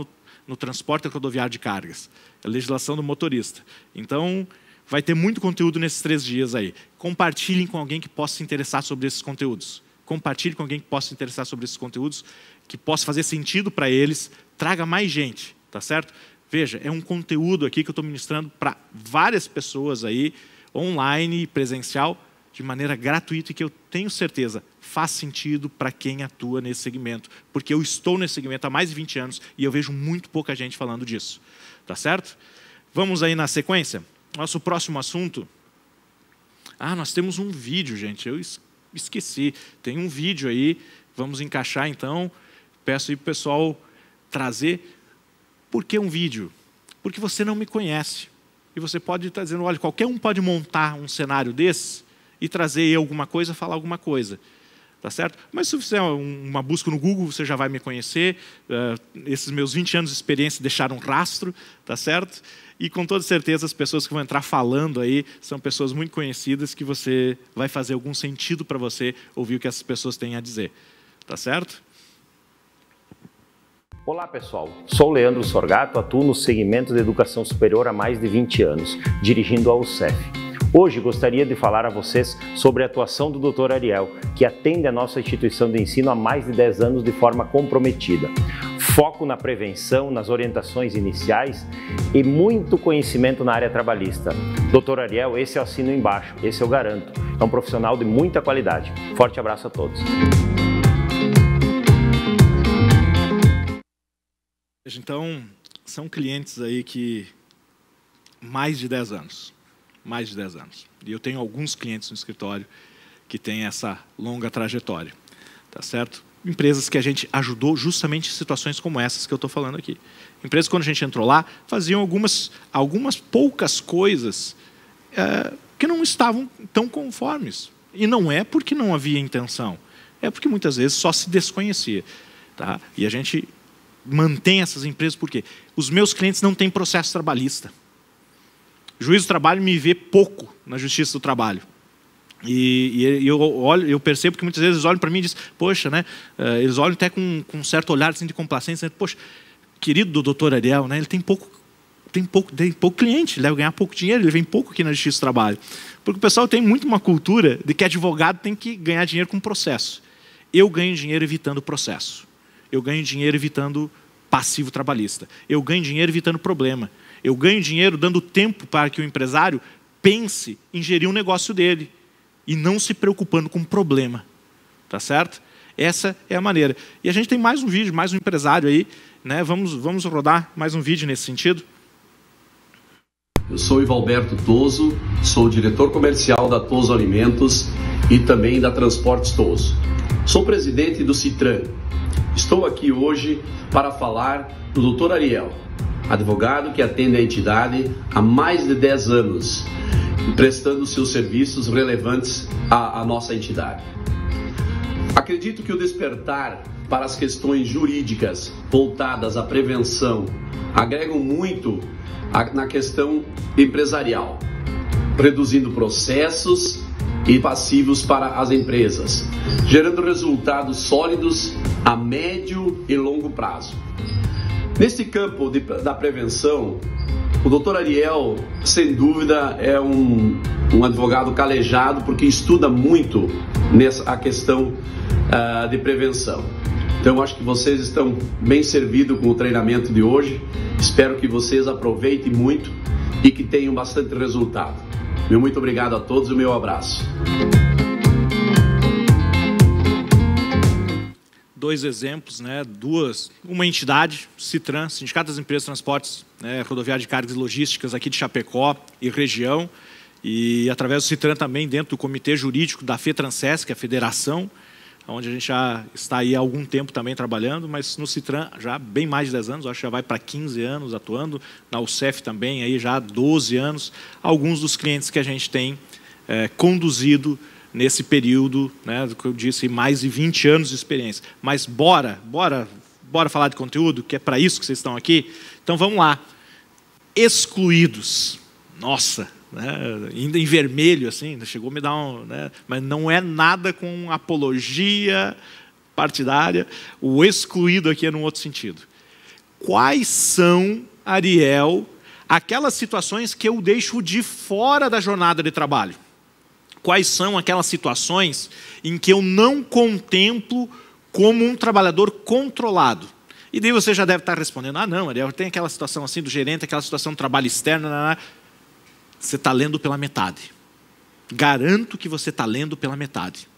no transporte rodoviário de cargas. A legislação do motorista. Então, vai ter muito conteúdo nesses 3 dias aí. Compartilhem com alguém que possa se interessar sobre esses conteúdos. Compartilhe com alguém que possa se interessar sobre esses conteúdos, que possa fazer sentido para eles. Traga mais gente, tá certo? Veja, é um conteúdo aqui que eu estou ministrando para várias pessoas aí, online e presencial, de maneira gratuita e que eu tenho certeza faz sentido para quem atua nesse segmento. Porque eu estou nesse segmento há mais de 20 anos e eu vejo muito pouca gente falando disso. Tá certo? Vamos aí na sequência? Nosso próximo assunto. Nós temos um vídeo, gente. Eu esqueci. Tem um vídeo aí. Vamos encaixar, então. Peço aí para o pessoal trazer. Por que um vídeo? Porque você não me conhece. E você pode estar dizendo, olha, qualquer um pode montar um cenário desse e trazer aí alguma coisa, falar alguma coisa. Tá certo? Mas se você fizer uma busca no Google, você já vai me conhecer. Esses meus 20 anos de experiência deixaram um rastro, tá certo? E com toda certeza as pessoas que vão entrar falando aí são pessoas muito conhecidas que você vai fazer algum sentido para você ouvir o que essas pessoas têm a dizer. Tá certo? Olá pessoal, sou Leandro Sorgato, atuo no segmento de educação superior há mais de 20 anos, dirigindo a UCEF. Hoje gostaria de falar a vocês sobre a atuação do Dr. Ariel, que atende a nossa instituição de ensino há mais de 10 anos de forma comprometida. Foco na prevenção, nas orientações iniciais e muito conhecimento na área trabalhista. Dr. Ariel, esse é o assino embaixo, esse eu garanto. É um profissional de muita qualidade. Forte abraço a todos. Então, são clientes aí que mais de 10 anos. Mais de 10 anos. E eu tenho alguns clientes no escritório que têm essa longa trajetória. Tá certo? Empresas que a gente ajudou justamente em situações como essas que eu estou falando aqui. Empresas, quando a gente entrou lá, faziam algumas poucas coisas que não estavam tão conformes. E não é porque não havia intenção. É porque muitas vezes só se desconhecia. Tá? E a gente mantém essas empresas porque os meus clientes não têm processo trabalhista. O juiz do trabalho me vê pouco na justiça do trabalho. E eu percebo que muitas vezes eles olham para mim e dizem, poxa, né? Eles olham até com um certo olhar assim, de complacência, poxa, querido do Dr. Ariel, né? Ele tem pouco cliente, ele deve ganhar pouco dinheiro, ele vem pouco aqui na justiça do trabalho. Porque o pessoal tem muito uma cultura de que advogado tem que ganhar dinheiro com processo. Eu ganho dinheiro evitando processo. Eu ganho dinheiro evitando passivo trabalhista. Eu ganho dinheiro evitando problema. Eu ganho dinheiro dando tempo para que o empresário pense em gerir um negócio dele e não se preocupando com problema. Tá certo? Essa é a maneira. E a gente tem mais um vídeo, mais um empresário aí, né? Vamos rodar mais um vídeo nesse sentido. Eu sou Ivalberto Toso, sou diretor comercial da Toso Alimentos e também da Transportes Toso. Sou presidente do Citran. Estou aqui hoje para falar do Dr. Ariel. advogado que atende a entidade há mais de 10 anos, prestando seus serviços relevantes à nossa entidade. Acredito que o despertar para as questões jurídicas voltadas à prevenção agregam muito na questão empresarial, reduzindo processos e passivos para as empresas, gerando resultados sólidos a médio e longo prazo. Nesse campo da prevenção, o Dr. Ariel, sem dúvida, é um advogado calejado porque estuda muito a questão de prevenção. Então, acho que vocês estão bem servidos com o treinamento de hoje. Espero que vocês aproveitem muito e que tenham bastante resultado. Meu muito obrigado a todos e o meu abraço. Dois exemplos, né? Uma entidade, Citran, Sindicato das Empresas de Transportes, né? Rodoviária de Cargas e Logísticas aqui de Chapecó e região, e através do Citran também dentro do comitê jurídico da FETransesc, que é a federação, onde a gente já está aí há algum tempo também trabalhando, mas no Citran já há bem mais de 10 anos, acho que já vai para 15 anos atuando, na UCEF também aí já há 12 anos, alguns dos clientes que a gente tem conduzido nesse período, né, do que eu disse, mais de 20 anos de experiência. Mas bora falar de conteúdo, que é para isso que vocês estão aqui? Então vamos lá. Excluídos. Nossa, né, ainda em vermelho, assim, chegou a me dar um... Né, mas não é nada com apologia partidária. O excluído aqui é num outro sentido. Quais são, Ariel, aquelas situações que eu deixo de fora da jornada de trabalho? Quais são aquelas situações em que eu não contemplo como um trabalhador controlado? E daí você já deve estar respondendo, ah, não, Ariel, tem aquela situação assim do gerente, aquela situação do trabalho externo, você está lendo pela metade. Garanto que você está lendo pela metade.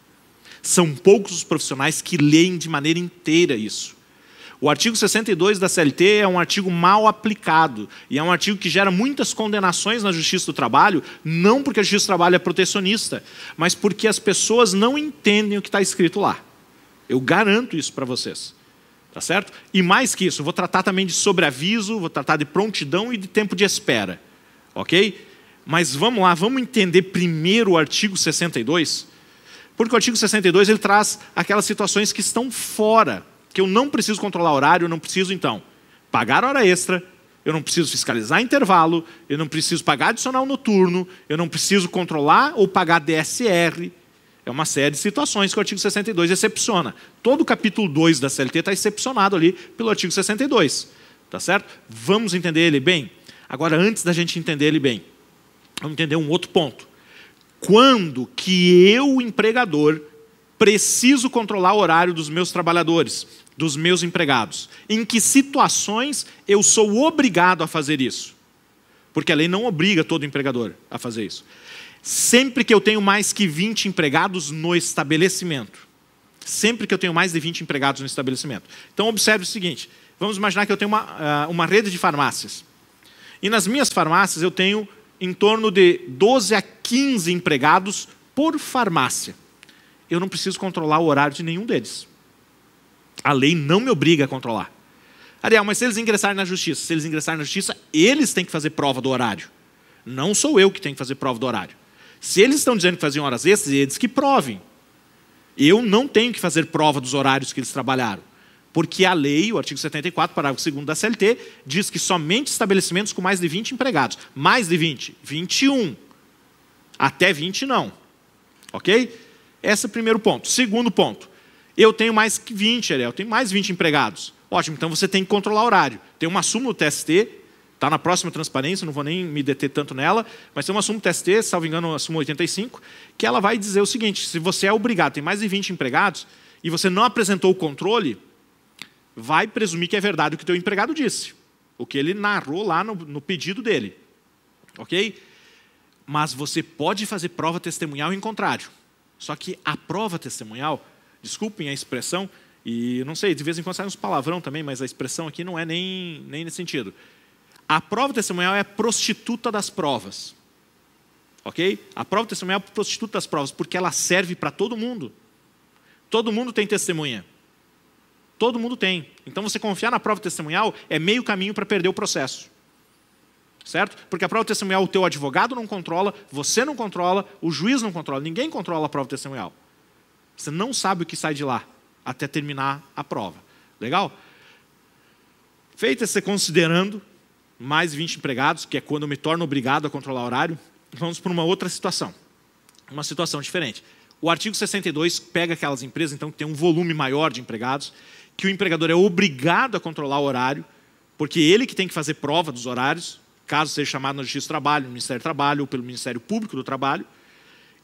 São poucos os profissionais que leem de maneira inteira isso. O artigo 62 da CLT é um artigo mal aplicado e é um artigo que gera muitas condenações na Justiça do Trabalho, não porque a Justiça do Trabalho é protecionista, mas porque as pessoas não entendem o que está escrito lá. Eu garanto isso para vocês. Tá certo? E mais que isso, vou tratar também de sobreaviso, vou tratar de prontidão e de tempo de espera. Ok? Mas vamos lá, vamos entender primeiro o artigo 62, porque o artigo 62 ele traz aquelas situações que estão fora, que eu não preciso controlar horário, eu não preciso, então, pagar hora extra, eu não preciso fiscalizar intervalo, eu não preciso pagar adicional noturno, eu não preciso controlar ou pagar DSR. É uma série de situações que o artigo 62 excepciona. Todo o capítulo 2 da CLT está excepcionado ali pelo artigo 62. Tá certo? Vamos entender ele bem? Agora, antes da gente entender ele bem, vamos entender um outro ponto. Quando que eu, empregador, preciso controlar o horário dos meus trabalhadores, dos meus empregados? Em que situações eu sou obrigado a fazer isso? Porque a lei não obriga todo empregador a fazer isso. Sempre que eu tenho mais que 20 empregados no estabelecimento. Sempre que eu tenho mais de 20 empregados no estabelecimento. Então, observe o seguinte. Vamos imaginar que eu tenho uma rede de farmácias. E nas minhas farmácias eu tenho em torno de 12 a 15 empregados por farmácia. Eu não preciso controlar o horário de nenhum deles. A lei não me obriga a controlar. Ariel, mas se eles ingressarem na justiça, eles têm que fazer prova do horário. Não sou eu que tenho que fazer prova do horário. Se eles estão dizendo que faziam horas extras, eles que provem. Eu não tenho que fazer prova dos horários que eles trabalharam. Porque a lei, o artigo 74, parágrafo 2º da CLT, diz que somente estabelecimentos com mais de 20 empregados. Mais de 20, 21. Até 20 não. Ok? Esse é o primeiro ponto. Segundo ponto. Eu tenho mais que 20, Ariel. Eu tenho mais de 20 empregados. Ótimo, então você tem que controlar o horário. Tem uma súmula do TST, está na próxima transparência, não vou nem me deter tanto nela, mas tem uma súmula do TST, salvo engano, a súmula 85, que ela vai dizer o seguinte, se você é obrigado, tem mais de 20 empregados, e você não apresentou o controle, vai presumir que é verdade o que o teu empregado disse, o que ele narrou lá no pedido dele. Ok? Mas você pode fazer prova testemunhal em contrário. Só que a prova testemunhal, desculpem a expressão, e não sei, de vez em quando sai uns palavrão também, mas a expressão aqui não é nem nesse sentido. A prova testemunhal é a prostituta das provas. Ok? A prova testemunhal é a prostituta das provas, porque ela serve para todo mundo. Todo mundo tem testemunha. Todo mundo tem. Então, você confiar na prova testemunhal é meio caminho para perder o processo. Certo? Porque a prova testemunhal o teu advogado não controla, você não controla, o juiz não controla, ninguém controla a prova testemunhal. Você não sabe o que sai de lá até terminar a prova. Legal? Feito esse considerando mais 20 empregados, que é quando eu me torno obrigado a controlar o horário, vamos para uma outra situação. Uma situação diferente. O artigo 62 pega aquelas empresas então, que tem um volume maior de empregados, que o empregador é obrigado a controlar o horário, porque ele que tem que fazer prova dos horários, caso seja chamado na Justiça do Trabalho, no Ministério do Trabalho ou pelo Ministério Público do Trabalho.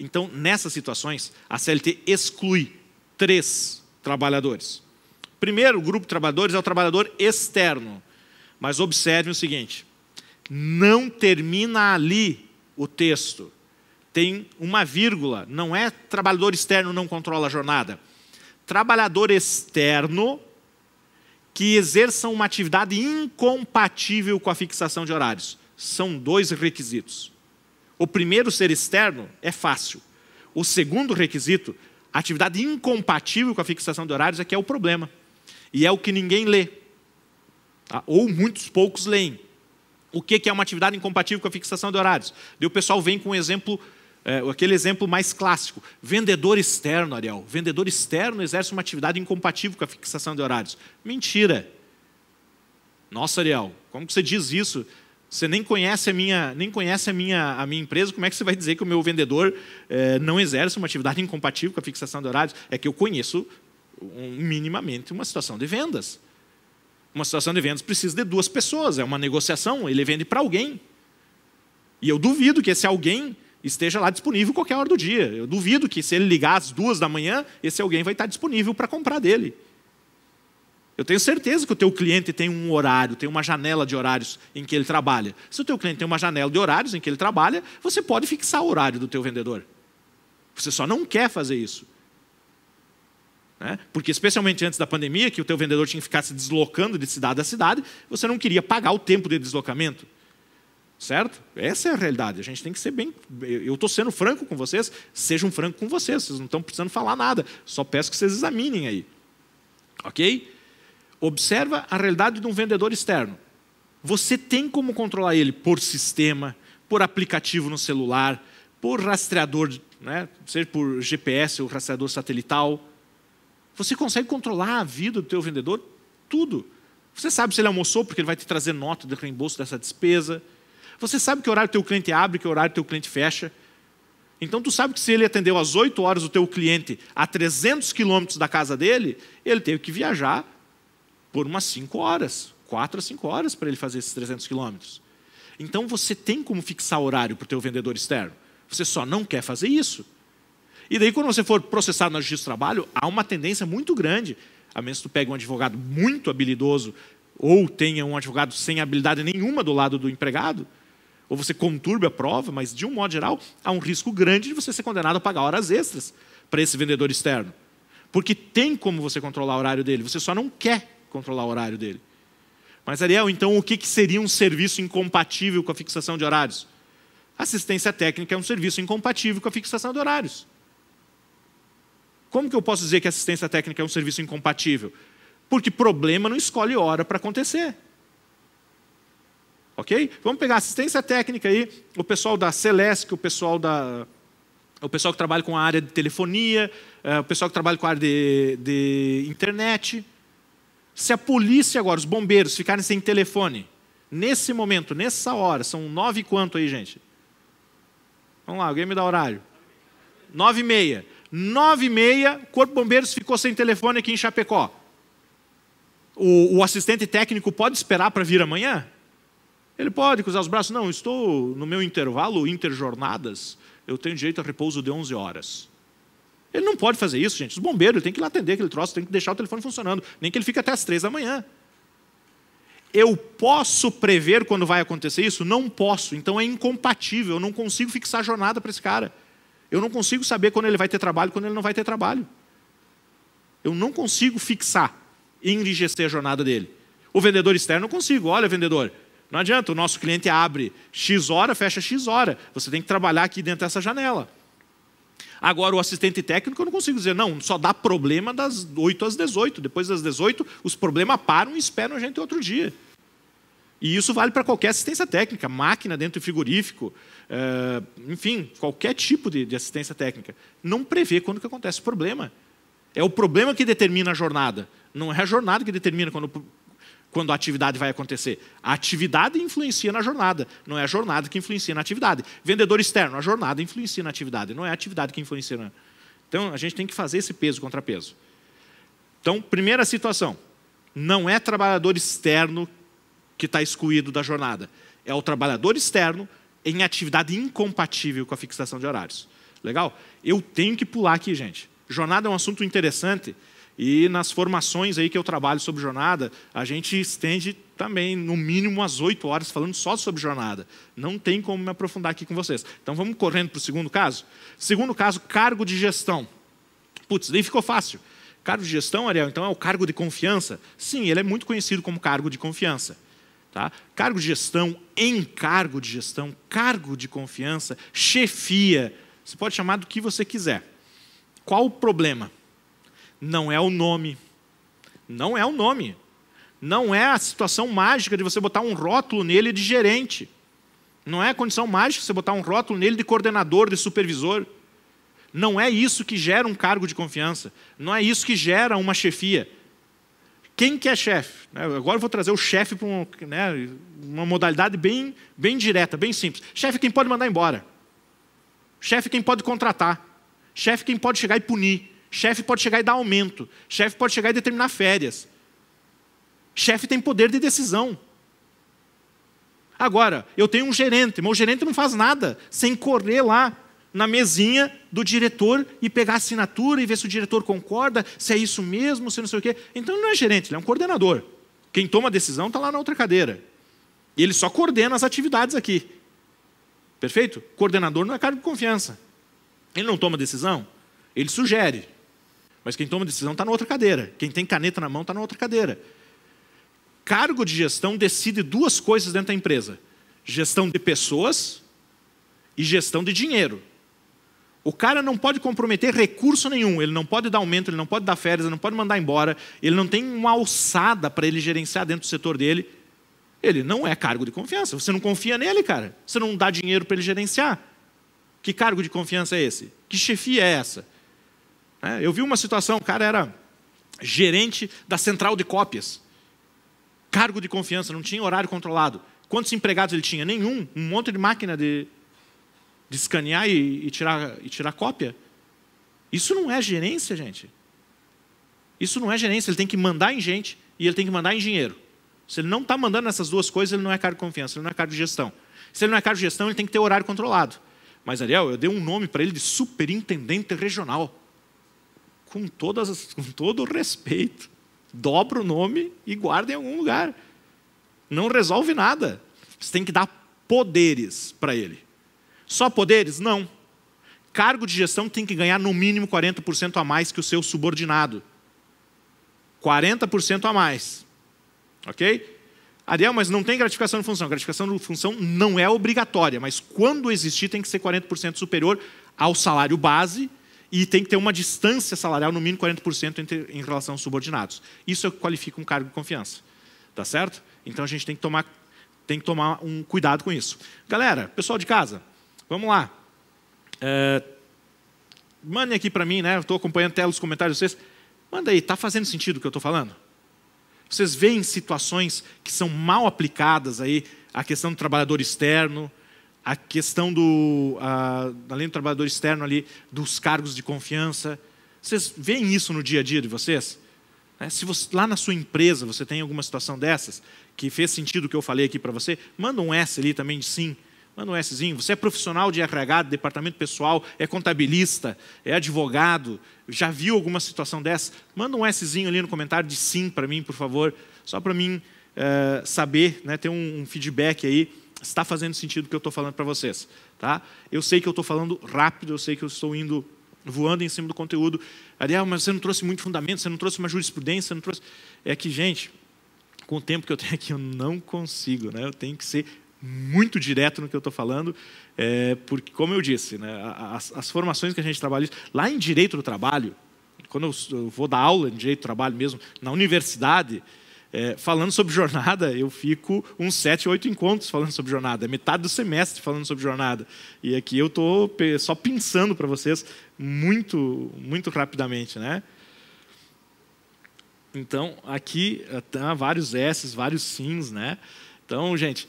Então, nessas situações, a CLT exclui 3 trabalhadores. Primeiro grupo de trabalhadores é o trabalhador externo. Mas observe o seguinte, não termina ali o texto. Tem uma vírgula, não é trabalhador externo não controla a jornada. Trabalhador externo que exerçam uma atividade incompatível com a fixação de horários. São 2 requisitos. O primeiro, ser externo, é fácil. O segundo requisito, atividade incompatível com a fixação de horários, é que é o problema. E é o que ninguém lê. Tá? Ou muitos poucos leem. O que é uma atividade incompatível com a fixação de horários? Daí o pessoal vem com um exemplo, aquele exemplo mais clássico. Vendedor externo, Ariel. Vendedor externo exerce uma atividade incompatível com a fixação de horários. Mentira. Nossa, Ariel, como que você diz isso? Você nem conhece a minha empresa, como é que você vai dizer que o meu vendedor não exerce uma atividade incompatível com a fixação de horários? É que eu conheço minimamente uma situação de vendas. Uma situação de vendas precisa de 2 pessoas, é uma negociação, ele vende para alguém. E eu duvido que esse alguém esteja lá disponível qualquer hora do dia. Eu duvido que se ele ligar às 2 da manhã, esse alguém vai estar disponível para comprar dele. Eu tenho certeza que o teu cliente tem um horário, tem uma janela de horários em que ele trabalha. Se o teu cliente tem uma janela de horários em que ele trabalha, você pode fixar o horário do teu vendedor. Você só não quer fazer isso. Porque especialmente antes da pandemia, que o teu vendedor tinha que ficar se deslocando de cidade a cidade, você não queria pagar o tempo de deslocamento. Certo? Essa é a realidade. A gente tem que ser bem... Eu estou sendo franco com vocês, sejam francos com vocês. Vocês não estão precisando falar nada. Só peço que vocês examinem aí. Ok? Observa a realidade de um vendedor externo. Você tem como controlar ele por sistema, por aplicativo no celular, por rastreador, seja por GPS ou rastreador satelital. Você consegue controlar a vida do teu vendedor? Tudo. Você sabe se ele almoçou, porque ele vai te trazer nota de reembolso dessa despesa. Você sabe que horário o teu cliente abre, que horário o teu cliente fecha. Então, tu sabe que se ele atendeu às 8 horas o teu cliente a 300 quilômetros da casa dele, ele teve que viajar por umas 5 horas, 4 a 5 horas para ele fazer esses 300 quilômetros. Então, você tem como fixar horário para o teu vendedor externo. Você só não quer fazer isso. E daí, quando você for processado na Justiça do Trabalho, há uma tendência muito grande, a menos que tu pegue um advogado muito habilidoso, ou tenha um advogado sem habilidade nenhuma do lado do empregado, ou você conturbe a prova, mas, de um modo geral, há um risco grande de você ser condenado a pagar horas extras para esse vendedor externo. Porque tem como você controlar o horário dele, você só não quer controlar o horário dele. Mas, Ariel, então, o que seria um serviço incompatível com a fixação de horários? Assistência técnica é um serviço incompatível com a fixação de horários. Como que eu posso dizer que assistência técnica é um serviço incompatível? Porque problema não escolhe hora para acontecer. Ok? Vamos pegar assistência técnica aí, o pessoal da Celesc, o pessoal que trabalha com a área de telefonia, o pessoal que trabalha com a área de internet. Se a polícia agora, os bombeiros, ficarem sem telefone, nesse momento, nessa hora, são 9 e quanto aí, gente? Vamos lá, alguém me dá horário. 9h30. 9h30, o Corpo de Bombeiros ficou sem telefone aqui em Chapecó. O assistente técnico pode esperar para vir amanhã? Ele pode cruzar os braços. Não, estou no meu intervalo, interjornadas, eu tenho direito a repouso de 11 horas. Ele não pode fazer isso, gente. Os bombeiros têm que ir lá atender aquele troço, tem que deixar o telefone funcionando, nem que ele fique até as 3 da manhã. Eu posso prever quando vai acontecer isso? Não posso, então é incompatível, eu não consigo fixar a jornada para esse cara. Eu não consigo saber quando ele vai ter trabalho e quando ele não vai ter trabalho. Eu não consigo fixar e enrijecer a jornada dele. O vendedor externo eu consigo. Olha, vendedor, não adianta, o nosso cliente abre X hora, fecha X hora. Você tem que trabalhar aqui dentro dessa janela. Agora, o assistente técnico, eu não consigo dizer, não, só dá problema das 8 às 18. Depois das 18, os problemas param e esperam a gente outro dia. E isso vale para qualquer assistência técnica, máquina dentro do frigorífico, enfim, qualquer tipo de assistência técnica. Não prevê quando que acontece o problema. É o problema que determina a jornada. Não é a jornada que determina quando a atividade vai acontecer. A atividade influencia na jornada, não é a jornada que influencia na atividade. Vendedor externo, a jornada influencia na atividade, não é a atividade que influencia na... Então, a gente tem que fazer esse peso contrapeso. Então, primeira situação, não é trabalhador externo que está excluído da jornada. É o trabalhador externo em atividade incompatível com a fixação de horários. Legal? Eu tenho que pular aqui, gente. Jornada é um assunto interessante e nas formações aí que eu trabalho sobre jornada, a gente estende também, no mínimo, umas 8 horas falando só sobre jornada. Não tem como me aprofundar aqui com vocês. Então, vamos correndo para o segundo caso. Segundo caso, cargo de gestão. Putz, daí ficou fácil. Cargo de gestão, Ariel, então é o cargo de confiança? Sim, ele é muito conhecido como cargo de confiança. Tá? Cargo de gestão, encargo de gestão, cargo de confiança, chefia. Você pode chamar do que você quiser. Qual o problema? Não é o nome. Não é o nome. Não é a situação mágica de você botar um rótulo nele de gerente. Não é a condição mágica de você botar um rótulo nele de coordenador, de supervisor. Não é isso que gera um cargo de confiança. Não é isso que gera uma chefia. Quem que é chefe? Agora eu vou trazer o chefe para uma modalidade bem direta, bem simples. Chefe é quem pode mandar embora. Chefe é quem pode contratar. Chefe é quem pode chegar e punir. Chefe pode chegar e dar aumento. Chefe pode chegar e determinar férias. Chefe tem poder de decisão. Agora, eu tenho um gerente, mas o gerente não faz nada sem correr lá na mesinha do diretor e pegar a assinatura e ver se o diretor concorda, se é isso mesmo, se não sei o quê. Então ele não é gerente, ele é um coordenador. Quem toma a decisão está lá na outra cadeira. E ele só coordena as atividades aqui. Perfeito? Coordenador não é cargo de confiança. Ele não toma decisão, ele sugere. Mas quem toma decisão está na outra cadeira. Quem tem caneta na mão está na outra cadeira. Cargo de gestão decide 2 coisas dentro da empresa. Gestão de pessoas e gestão de dinheiro. O cara não pode comprometer recurso nenhum. Ele não pode dar aumento, ele não pode dar férias, ele não pode mandar embora. Ele não tem uma alçada para ele gerenciar dentro do setor dele. Ele não é cargo de confiança. Você não confia nele, cara. Você não dá dinheiro para ele gerenciar. Que cargo de confiança é esse? Que chefia é essa? Eu vi uma situação, o cara era gerente da central de cópias. Cargo de confiança, não tinha horário controlado. Quantos empregados ele tinha? Nenhum. Um monte de máquina de escanear e tirar cópia. Isso não é gerência, gente. Isso não é gerência. Ele tem que mandar em gente e ele tem que mandar em dinheiro. Se ele não está mandando essas 2 coisas, ele não é cargo de confiança, ele não é cargo de gestão. Se ele não é cargo de gestão, ele tem que ter horário controlado. Mas, Ariel, eu dei um nome para ele de superintendente regional. Com todo o respeito. Dobra o nome e guarda em algum lugar. Não resolve nada. Você tem que dar poderes para ele. Só poderes? Não. Cargo de gestão tem que ganhar no mínimo 40% a mais que o seu subordinado. 40% a mais. Ok? Ariel, mas não tem gratificação de função. Gratificação de função não é obrigatória, mas quando existir tem que ser 40% superior ao salário base e tem que ter uma distância salarial no mínimo 40% em relação aos subordinados. Isso é o que qualifica um cargo de confiança. Tá certo? Então a gente tem que tomar um cuidado com isso. Galera, pessoal de casa, vamos lá. Mandem aqui para mim, né? Estou acompanhando até os comentários de vocês. Manda aí, está fazendo sentido o que eu estou falando? Vocês veem situações que são mal aplicadas aí, a questão do trabalhador externo, a questão além do trabalhador externo ali, dos cargos de confiança. Vocês veem isso no dia a dia de vocês? Se você, lá na sua empresa você tem alguma situação dessas, que fez sentido o que eu falei aqui para você, manda um S ali também de sim. Manda um Szinho. Você é profissional de RH, de departamento pessoal, é contabilista, é advogado, já viu alguma situação dessa? Manda um Szinho ali no comentário de sim para mim, por favor, só para mim saber, né, ter um feedback aí, se está fazendo sentido o que eu estou falando para vocês. Tá? Eu sei que eu estou falando rápido, eu sei que eu estou voando em cima do conteúdo. Ariel, mas você não trouxe muito fundamento, você não trouxe uma jurisprudência, você não trouxe... É que, gente, com o tempo que eu tenho aqui, eu não consigo, né? Eu tenho que ser muito direto no que eu estou falando, porque, como eu disse, né, as formações que a gente trabalha, lá em Direito do Trabalho, quando eu vou dar aula em Direito do Trabalho mesmo, na universidade, falando sobre jornada, eu fico uns 7, 8 encontros falando sobre jornada, metade do semestre falando sobre jornada. E aqui eu estou só pensando para vocês muito, muito rapidamente, né? Então, aqui tá vários S's, vários sims, né? Então, gente,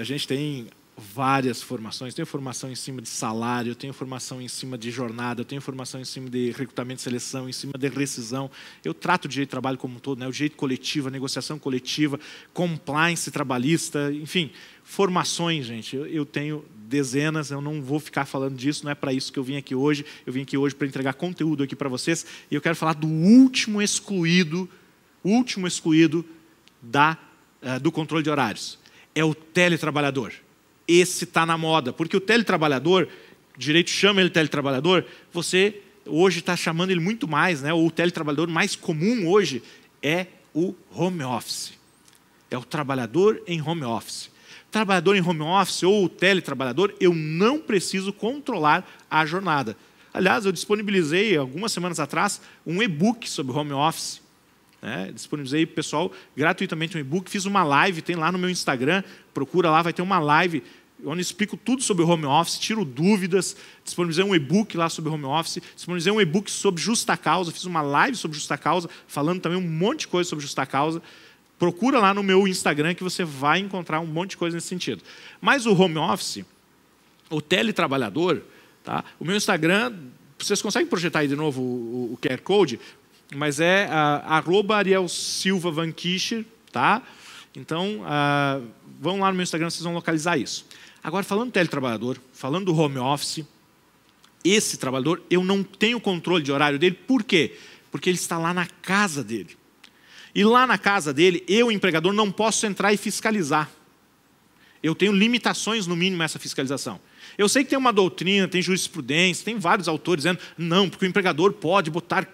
a gente tem várias formações. Eu tenho formação em cima de salário, eu tenho formação em cima de jornada, eu tenho formação em cima de recrutamento e seleção, em cima de rescisão. Eu trato o direito de trabalho como um todo, né? O direito coletivo, a negociação coletiva, compliance trabalhista, enfim, formações, gente. Eu tenho dezenas, eu não vou ficar falando disso, não é para isso que eu vim aqui hoje. Eu vim aqui hoje para entregar conteúdo aqui para vocês e eu quero falar do último excluído do controle de horários. É o teletrabalhador. Esse está na moda, porque o teletrabalhador, o direito chama ele teletrabalhador, você hoje está chamando ele muito mais, né? O teletrabalhador mais comum hoje é o home office. É o trabalhador em home office. Trabalhador em home office ou o teletrabalhador, eu não preciso controlar a jornada. Aliás, eu disponibilizei, algumas semanas atrás, um e-book sobre home office. Disponibilizei para o pessoal gratuitamente um e-book, fiz uma live, tem lá no meu Instagram, procura lá, vai ter uma live onde eu explico tudo sobre o home office, tiro dúvidas, disponibilizei um e-book lá sobre home office, disponibilizei um e-book sobre justa causa, fiz uma live sobre justa causa, falando também um monte de coisa sobre justa causa. Procura lá no meu Instagram que você vai encontrar um monte de coisa nesse sentido. Mas o home office, o teletrabalhador, tá? O meu Instagram, vocês conseguem projetar aí de novo o QR Code? Mas é @ArielSilvaVanKischer, tá? Então, vão lá no meu Instagram, vocês vão localizar isso. Agora, falando do teletrabalhador, falando do home office, esse trabalhador, eu não tenho controle de horário dele. Por quê? Porque ele está lá na casa dele. E lá na casa dele, eu, empregador, não posso entrar e fiscalizar. Eu tenho limitações, no mínimo, a essa fiscalização. Eu sei que tem uma doutrina, tem jurisprudência, tem vários autores dizendo, não, porque o empregador pode botar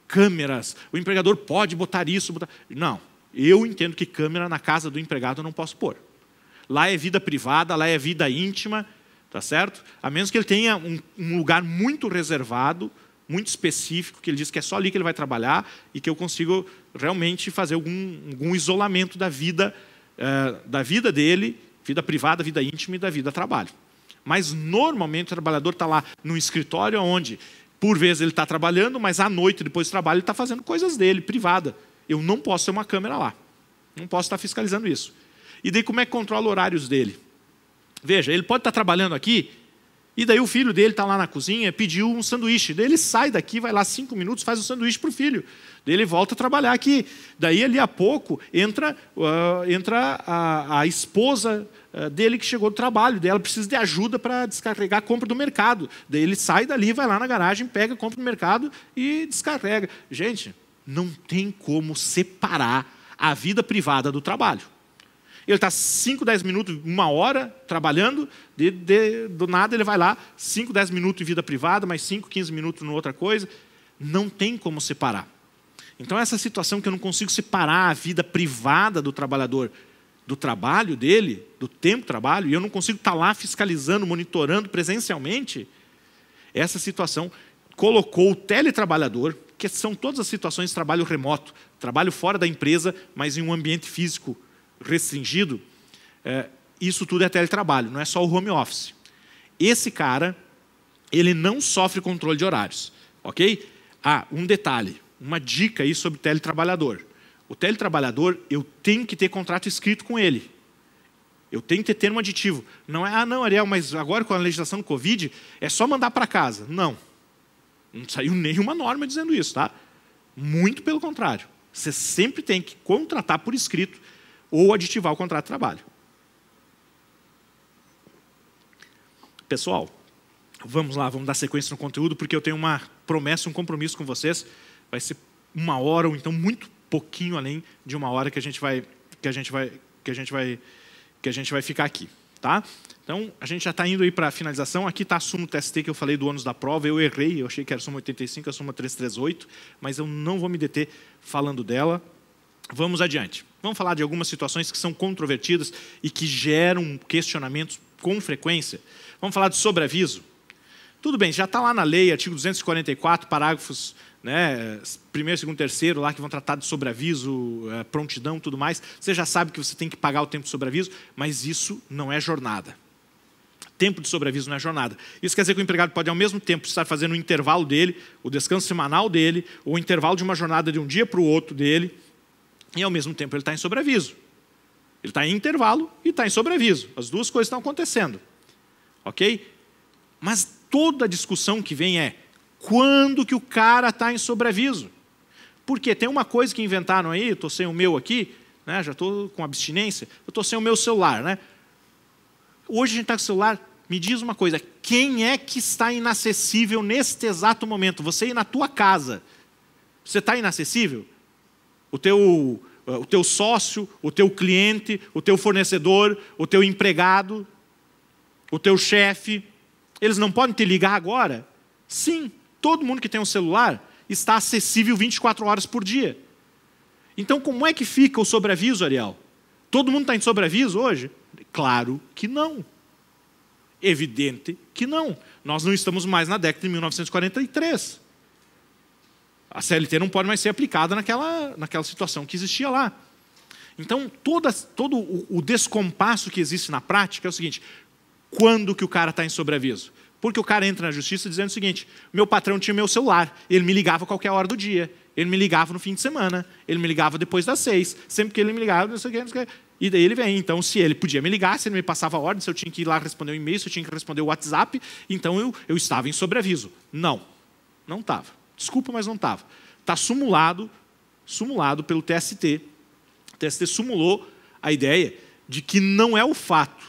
câmeras, o empregador pode botar isso, botar... Não, eu entendo que câmera na casa do empregado eu não posso pôr. Lá é vida privada, lá é vida íntima, tá certo? A menos que ele tenha um lugar muito reservado, muito específico, que ele diz que é só ali que ele vai trabalhar e que eu consigo realmente fazer algum isolamento da vida dele, vida privada, vida íntima e da vida trabalho. Mas, normalmente, o trabalhador está lá no escritório onde, por vezes, ele está trabalhando, mas à noite, depois do trabalho, ele está fazendo coisas dele, privada. Eu não posso ter uma câmera lá. Não posso estar fiscalizando isso. E daí, como é que controla horários dele? Veja, ele pode estar trabalhando aqui, e daí o filho dele está lá na cozinha, pediu um sanduíche. Daí ele sai daqui, vai lá 5 minutos, faz o sanduíche para o filho. Daí ele volta a trabalhar aqui. Daí, ali a pouco, entra a esposa dele que chegou do trabalho. Daí ela precisa de ajuda para descarregar a compra do mercado. Daí ele sai dali, vai lá na garagem, pega a compra do mercado e descarrega. Gente, não tem como separar a vida privada do trabalho. Ele está 5, 10 minutos, 1 hora trabalhando, do nada ele vai lá, 5, 10 minutos em vida privada, mais 5, 15 minutos em outra coisa. Não tem como separar. Então, essa situação que eu não consigo separar a vida privada do trabalhador do trabalho dele, do tempo de trabalho, e eu não consigo estar lá fiscalizando, monitorando presencialmente, essa situação colocou o teletrabalhador, que são todas as situações de trabalho remoto, trabalho fora da empresa, mas em um ambiente físico restringido, isso tudo é teletrabalho, não é só o home office. Esse cara, ele não sofre controle de horários, ok? Um detalhe, uma dica aí sobre teletrabalhador. O teletrabalhador, eu tenho que ter contrato escrito com ele. Eu tenho que ter termo aditivo. Não é, não, Ariel, mas agora com a legislação do Covid, é só mandar para casa. Não. Não saiu nenhuma norma dizendo isso, tá? Muito pelo contrário. Você sempre tem que contratar por escrito ou aditivar o contrato de trabalho. Pessoal, vamos lá, vamos dar sequência no conteúdo, porque eu tenho uma promessa, um compromisso com vocês. Vai ser 1 hora, ou então muito pouquinho além de 1 hora que a gente vai ficar aqui, tá? Então, a gente já está indo aí para a finalização. Aqui está a súmula TST que eu falei do ônus da prova. Eu errei, eu achei que era a súmula 85, a súmula 338, mas eu não vou me deter falando dela. Vamos adiante. Vamos falar de algumas situações que são controvertidas e que geram questionamentos com frequência. Vamos falar de sobreaviso. Tudo bem, já está lá na lei, artigo 244, parágrafos, né, 1º, 2º, 3º, lá que vão tratar de sobreaviso, prontidão e tudo mais. Você já sabe que você tem que pagar o tempo de sobreaviso, mas isso não é jornada. Tempo de sobreaviso não é jornada. Isso quer dizer que o empregado pode, ao mesmo tempo, estar fazendo o intervalo dele, o descanso semanal dele, ou o intervalo de uma jornada de um dia para o outro dele, e, ao mesmo tempo, ele está em sobreaviso. Ele está em intervalo e está em sobreaviso. As duas coisas estão acontecendo. Ok? Mas toda a discussão que vem é quando que o cara está em sobreaviso. Porque tem uma coisa que inventaram aí, eu estou sem o meu aqui, né, já estou com abstinência, eu estou sem o meu celular. Né? Hoje a gente está com o celular. Me diz uma coisa, quem é que está inacessível neste exato momento? Você ir na tua casa, você está inacessível? O teu sócio, o teu cliente, o teu fornecedor, o teu empregado, o teu chefe, eles não podem te ligar agora? Sim, todo mundo que tem um celular está acessível 24 horas por dia. Então, como é que fica o sobreaviso, Ariel? Todo mundo está em sobreaviso hoje? Claro que não. Evidente que não. Nós não estamos mais na década de 1943. A CLT não pode mais ser aplicada naquela situação que existia lá. Então, todo o descompasso que existe na prática é o seguinte: quando que o cara está em sobreaviso? Porque o cara entra na justiça dizendo o seguinte: meu patrão tinha meu celular, ele me ligava a qualquer hora do dia, ele me ligava no fim de semana, ele me ligava depois das 6, sempre que ele me ligava, não sei o que. E daí ele vem, então se ele podia me ligar, se ele me passava a ordem, se eu tinha que ir lá responder o e-mail, se eu tinha que responder o WhatsApp, então eu estava em sobreaviso. Não estava. Desculpa, mas não estava. Está simulado pelo TST. O TST simulou a ideia de que não é o fato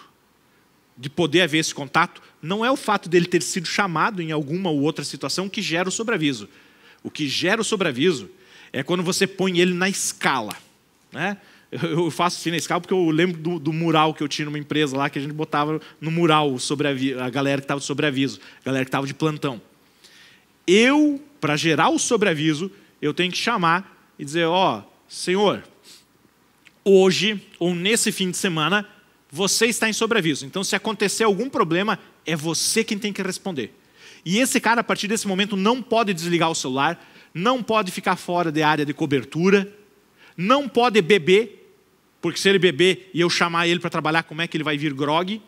de poder haver esse contato, não é o fato dele ter sido chamado em alguma ou outra situação que gera o sobreaviso. O que gera o sobreaviso é quando você põe ele na escala. Né? Eu faço assim na escala porque eu lembro do mural que eu tinha numa empresa lá, que a gente botava no mural a galera que estava de sobreaviso, a galera que estava de plantão. Para gerar o sobreaviso, eu tenho que chamar e dizer: ó, senhor, hoje ou nesse fim de semana, você está em sobreaviso. Então, se acontecer algum problema, é você quem tem que responder. E esse cara, a partir desse momento, não pode desligar o celular, não pode ficar fora da área de cobertura, não pode beber, porque se ele beber e eu chamar ele para trabalhar, como é que ele vai vir grogue?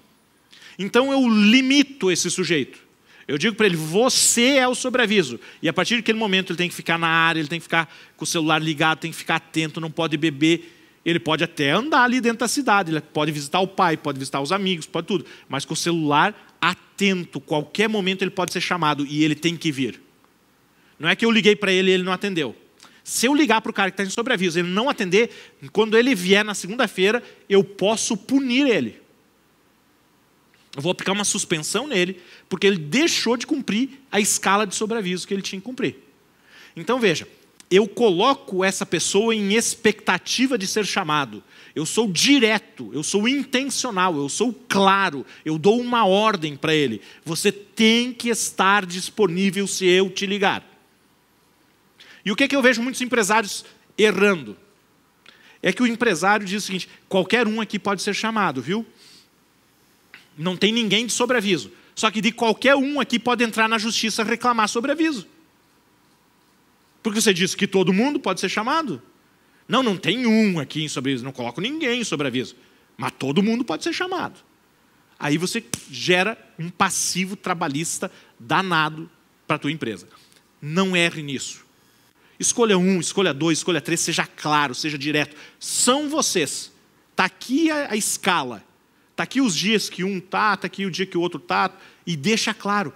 Então, eu limito esse sujeito. Eu digo para ele: você é o sobreaviso. E a partir daquele momento ele tem que ficar na área, ele tem que ficar com o celular ligado, tem que ficar atento, não pode beber. Ele pode até andar ali dentro da cidade, ele pode visitar o pai, pode visitar os amigos, pode tudo. Mas com o celular atento, qualquer momento ele pode ser chamado e ele tem que vir. Não é que eu liguei para ele e ele não atendeu. Se eu ligar para o cara que está em sobreaviso e ele não atender, quando ele vier na segunda-feira, eu posso punir ele. Eu vou aplicar uma suspensão nele, porque ele deixou de cumprir a escala de sobreaviso que ele tinha que cumprir. Então, veja, eu coloco essa pessoa em expectativa de ser chamado. Eu sou direto, eu sou intencional, eu sou claro, eu dou uma ordem para ele. Você tem que estar disponível se eu te ligar. E o que é que eu vejo muitos empresários errando? É que o empresário diz o seguinte: qualquer um aqui pode ser chamado, viu? Não tem ninguém de sobreaviso. Só que de qualquer um aqui pode entrar na justiça reclamar sobreaviso. Porque você disse que todo mundo pode ser chamado. Não tem um aqui em sobreaviso, não coloco ninguém em sobreaviso. Mas todo mundo pode ser chamado. Aí você gera um passivo trabalhista danado para a tua empresa. Não erre nisso. Escolha 1, escolha 2, escolha 3, seja claro, seja direto. São vocês. Está aqui a escala. Está aqui os dias que um está aqui o dia que o outro está, e deixa claro.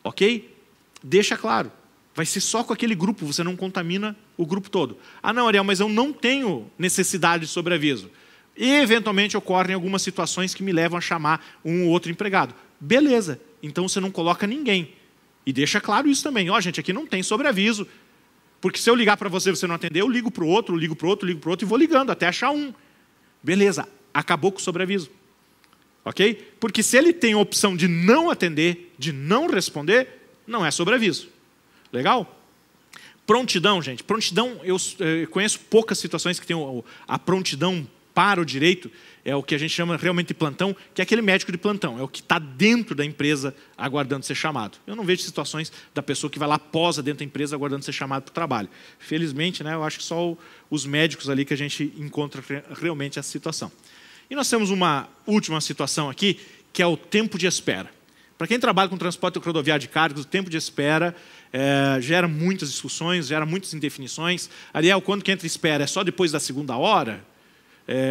Ok? Deixa claro. Vai ser só com aquele grupo, você não contamina o grupo todo. Ah, não, Ariel, mas eu não tenho necessidade de sobreaviso. E, eventualmente, ocorrem algumas situações que me levam a chamar um ou outro empregado. Beleza, então você não coloca ninguém. E deixa claro isso também. Ó, gente, aqui não tem sobreaviso. Porque se eu ligar para você e você não atender, eu ligo para o outro, ligo para o outro, ligo para o outro e vou ligando até achar um. Beleza, acabou com o sobreaviso. Ok? Porque se ele tem a opção de não atender, de não responder, não é sobreaviso. Legal? Prontidão, gente. Prontidão, eu conheço poucas situações que tem a prontidão para o direito, é o que a gente chama realmente de plantão, que é aquele médico de plantão, é o que está dentro da empresa aguardando ser chamado. Eu não vejo situações da pessoa que vai lá, posa dentro da empresa aguardando ser chamado para o trabalho. Felizmente, né, eu acho que só os médicos ali que a gente encontra realmente essa situação. E nós temos uma última situação aqui, que é o tempo de espera. Para quem trabalha com transporte rodoviário de cargas, o tempo de espera gera muitas discussões, gera muitas indefinições. Ariel, quando que entra espera? É só depois da segunda hora?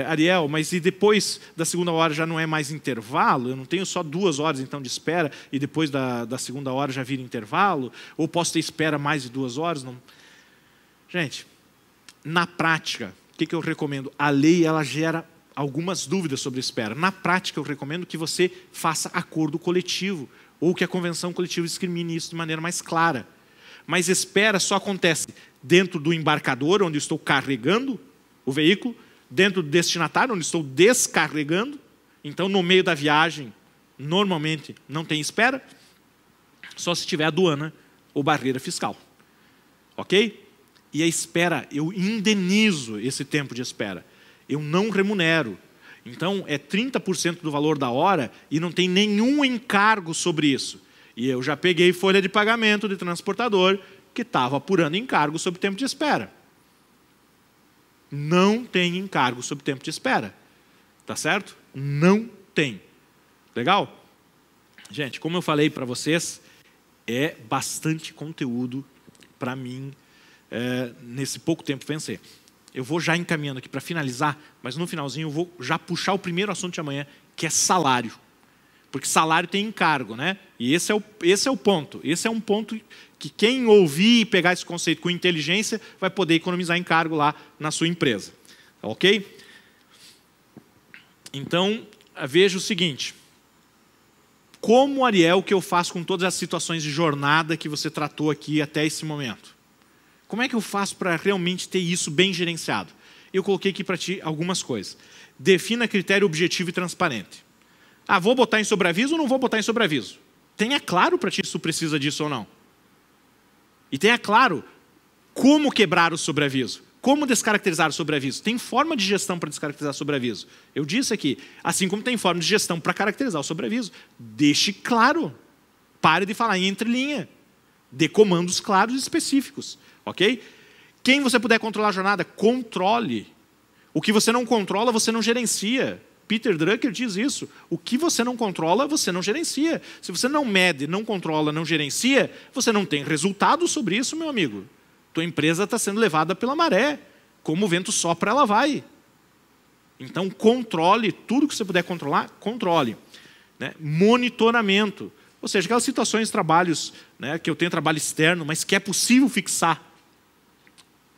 Ariel, mas e depois da segunda hora já não é mais intervalo? Eu não tenho só 2 horas então de espera e depois da segunda hora já vira intervalo? Ou posso ter espera mais de 2 horas? Não. Gente, na prática, o que eu recomendo? A lei ela gera algumas dúvidas sobre espera. Na prática, eu recomendo que você faça acordo coletivo ou que a convenção coletiva discrimine isso de maneira mais clara. Mas espera só acontece dentro do embarcador, onde eu estou carregando o veículo, dentro do destinatário, onde estou descarregando. Então, no meio da viagem, normalmente não tem espera, só se tiver aduana ou barreira fiscal. Ok? E a espera, eu indenizo esse tempo de espera. Eu não remunero. Então, é 30% do valor da hora e não tem nenhum encargo sobre isso. E eu já peguei folha de pagamento de transportador que estava apurando encargo sobre tempo de espera. Não tem encargo sobre tempo de espera. Tá certo? Não tem. Legal? Gente, como eu falei para vocês, é bastante conteúdo para mim nesse pouco tempo vencer. Eu vou já encaminhando aqui para finalizar, mas no finalzinho eu vou já puxar o primeiro assunto de amanhã, que é salário. Porque salário tem encargo, né? E esse é o ponto. Esse é um ponto que quem ouvir e pegar esse conceito com inteligência vai poder economizar encargo lá na sua empresa. Ok? Então, veja o seguinte. Como, Ariel, que eu faço com todas as situações de jornada que você tratou aqui até esse momento? Como é que eu faço para realmente ter isso bem gerenciado? Eu coloquei aqui para ti algumas coisas. Defina critério objetivo e transparente. Ah, vou botar em sobreaviso ou não vou botar em sobreaviso? Tenha claro para ti se tu precisa disso ou não. E tenha claro como quebrar o sobreaviso, como descaracterizar o sobreaviso. Tem forma de gestão para descaracterizar o sobreaviso. Eu disse aqui, assim como tem forma de gestão para caracterizar o sobreaviso. Deixe claro. Pare de falar em entrelinha. Dê comandos claros e específicos. Ok? Quem você puder controlar a jornada, controle. O que você não controla, você não gerencia. Peter Drucker diz isso. O que você não controla, você não gerencia. Se você não mede, não controla, não gerencia, você não tem resultado sobre isso, meu amigo. Tua empresa está sendo levada pela maré. Como o vento sopra, ela vai. Então, controle. Tudo que você puder controlar, controle. Né? Monitoramento. Ou seja, aquelas situações, trabalhos, né, que eu tenho trabalho externo, mas que é possível fixar.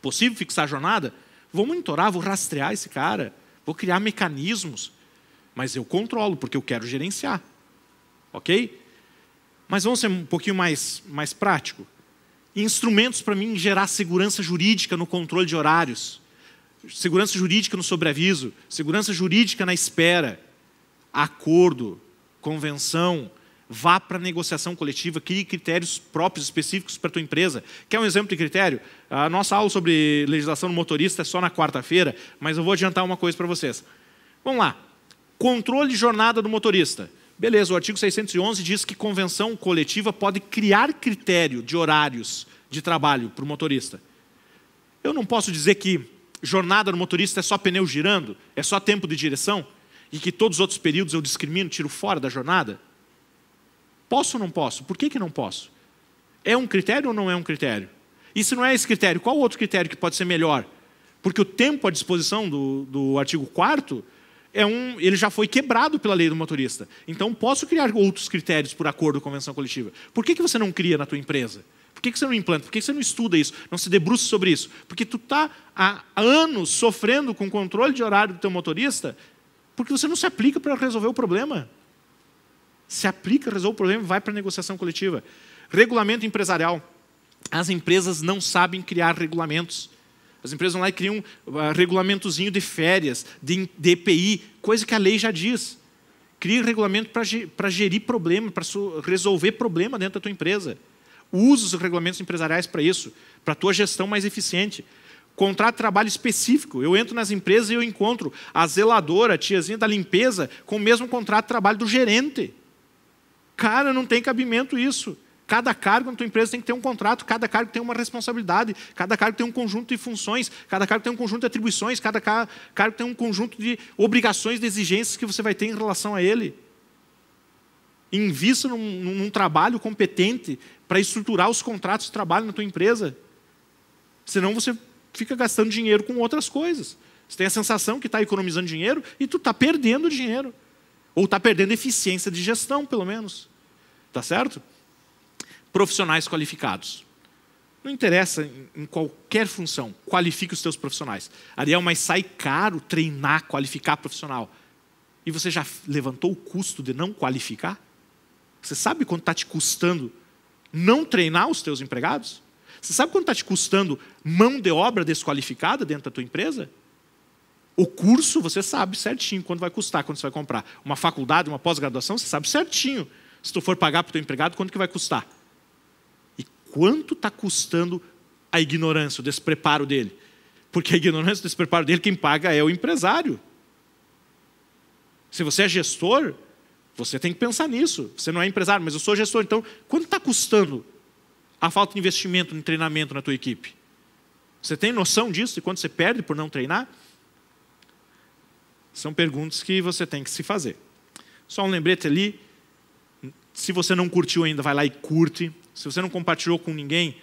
Possível fixar a jornada? Vou monitorar, vou rastrear esse cara. Vou criar mecanismos. Mas eu controlo, porque eu quero gerenciar. Ok? Mas vamos ser um pouquinho mais prático. Instrumentos para mim gerar segurança jurídica no controle de horários. Segurança jurídica no sobreaviso. Segurança jurídica na espera. Acordo. Convenção. Vá para a negociação coletiva, crie critérios próprios, específicos para a tua empresa. Quer um exemplo de critério? A nossa aula sobre legislação do motorista é só na quarta-feira, mas eu vou adiantar uma coisa para vocês. Vamos lá. Controle de jornada do motorista. Beleza, o artigo 611 diz que convenção coletiva pode criar critério de horários de trabalho para o motorista. Eu não posso dizer que jornada do motorista é só pneu girando, é só tempo de direção, e que todos os outros períodos eu discrimino, tiro fora da jornada? Posso ou não posso? Por que não posso? É um critério ou não é um critério? E se não é esse critério, qual outro critério que pode ser melhor? Porque o tempo à disposição do artigo 4º, ele já foi quebrado pela lei do motorista. Então, posso criar outros critérios por acordo com a convenção coletiva. Por que você não cria na tua empresa? Por que você não implanta? Por que você não estuda isso? Não se debruça sobre isso? Porque tu está há anos sofrendo com o controle de horário do teu motorista porque você não se aplica para resolver o problema. Se aplica, resolve o problema e vai para a negociação coletiva. Regulamento empresarial. As empresas não sabem criar regulamentos. As empresas vão lá e criam um regulamentozinho de férias, de EPI, coisa que a lei já diz. Cria regulamento para gerir problema, para resolver problema dentro da tua empresa. Usa os regulamentos empresariais para isso, para a tua gestão mais eficiente. Contrato de trabalho específico. Eu entro nas empresas e eu encontro a zeladora, a tiazinha da limpeza, com o mesmo contrato de trabalho do gerente. Cara, não tem cabimento isso. Cada cargo na tua empresa tem que ter um contrato, cada cargo tem uma responsabilidade, cada cargo tem um conjunto de funções, cada cargo tem um conjunto de atribuições, cada cargo tem um conjunto de obrigações, de exigências que você vai ter em relação a ele. Invista num trabalho competente para estruturar os contratos de trabalho na tua empresa. Senão você fica gastando dinheiro com outras coisas. Você tem a sensação que está economizando dinheiro e tu está perdendo dinheiro. Ou está perdendo eficiência de gestão, pelo menos. Tá certo? Profissionais qualificados. Não interessa em qualquer função, qualifique os teus profissionais. Ariel, mas sai caro treinar, qualificar profissional. E você já levantou o custo de não qualificar? Você sabe quanto está te custando não treinar os teus empregados? Você sabe quanto está te custando mão de obra desqualificada dentro da tua empresa? O curso, você sabe certinho quanto vai custar, quando você vai comprar. Uma faculdade, uma pós-graduação, você sabe certinho. Se tu for pagar para o teu empregado, quanto que vai custar? E quanto está custando a ignorância, o despreparo dele? Porque a ignorância, o despreparo dele, quem paga é o empresário. Se você é gestor, você tem que pensar nisso. Você não é empresário, mas eu sou gestor. Então, quanto está custando a falta de investimento em treinamento na tua equipe? Você tem noção disso, de quanto você perde por não treinar? São perguntas que você tem que se fazer. Só um lembrete ali. Se você não curtiu ainda, vai lá e curte. Se você não compartilhou com ninguém,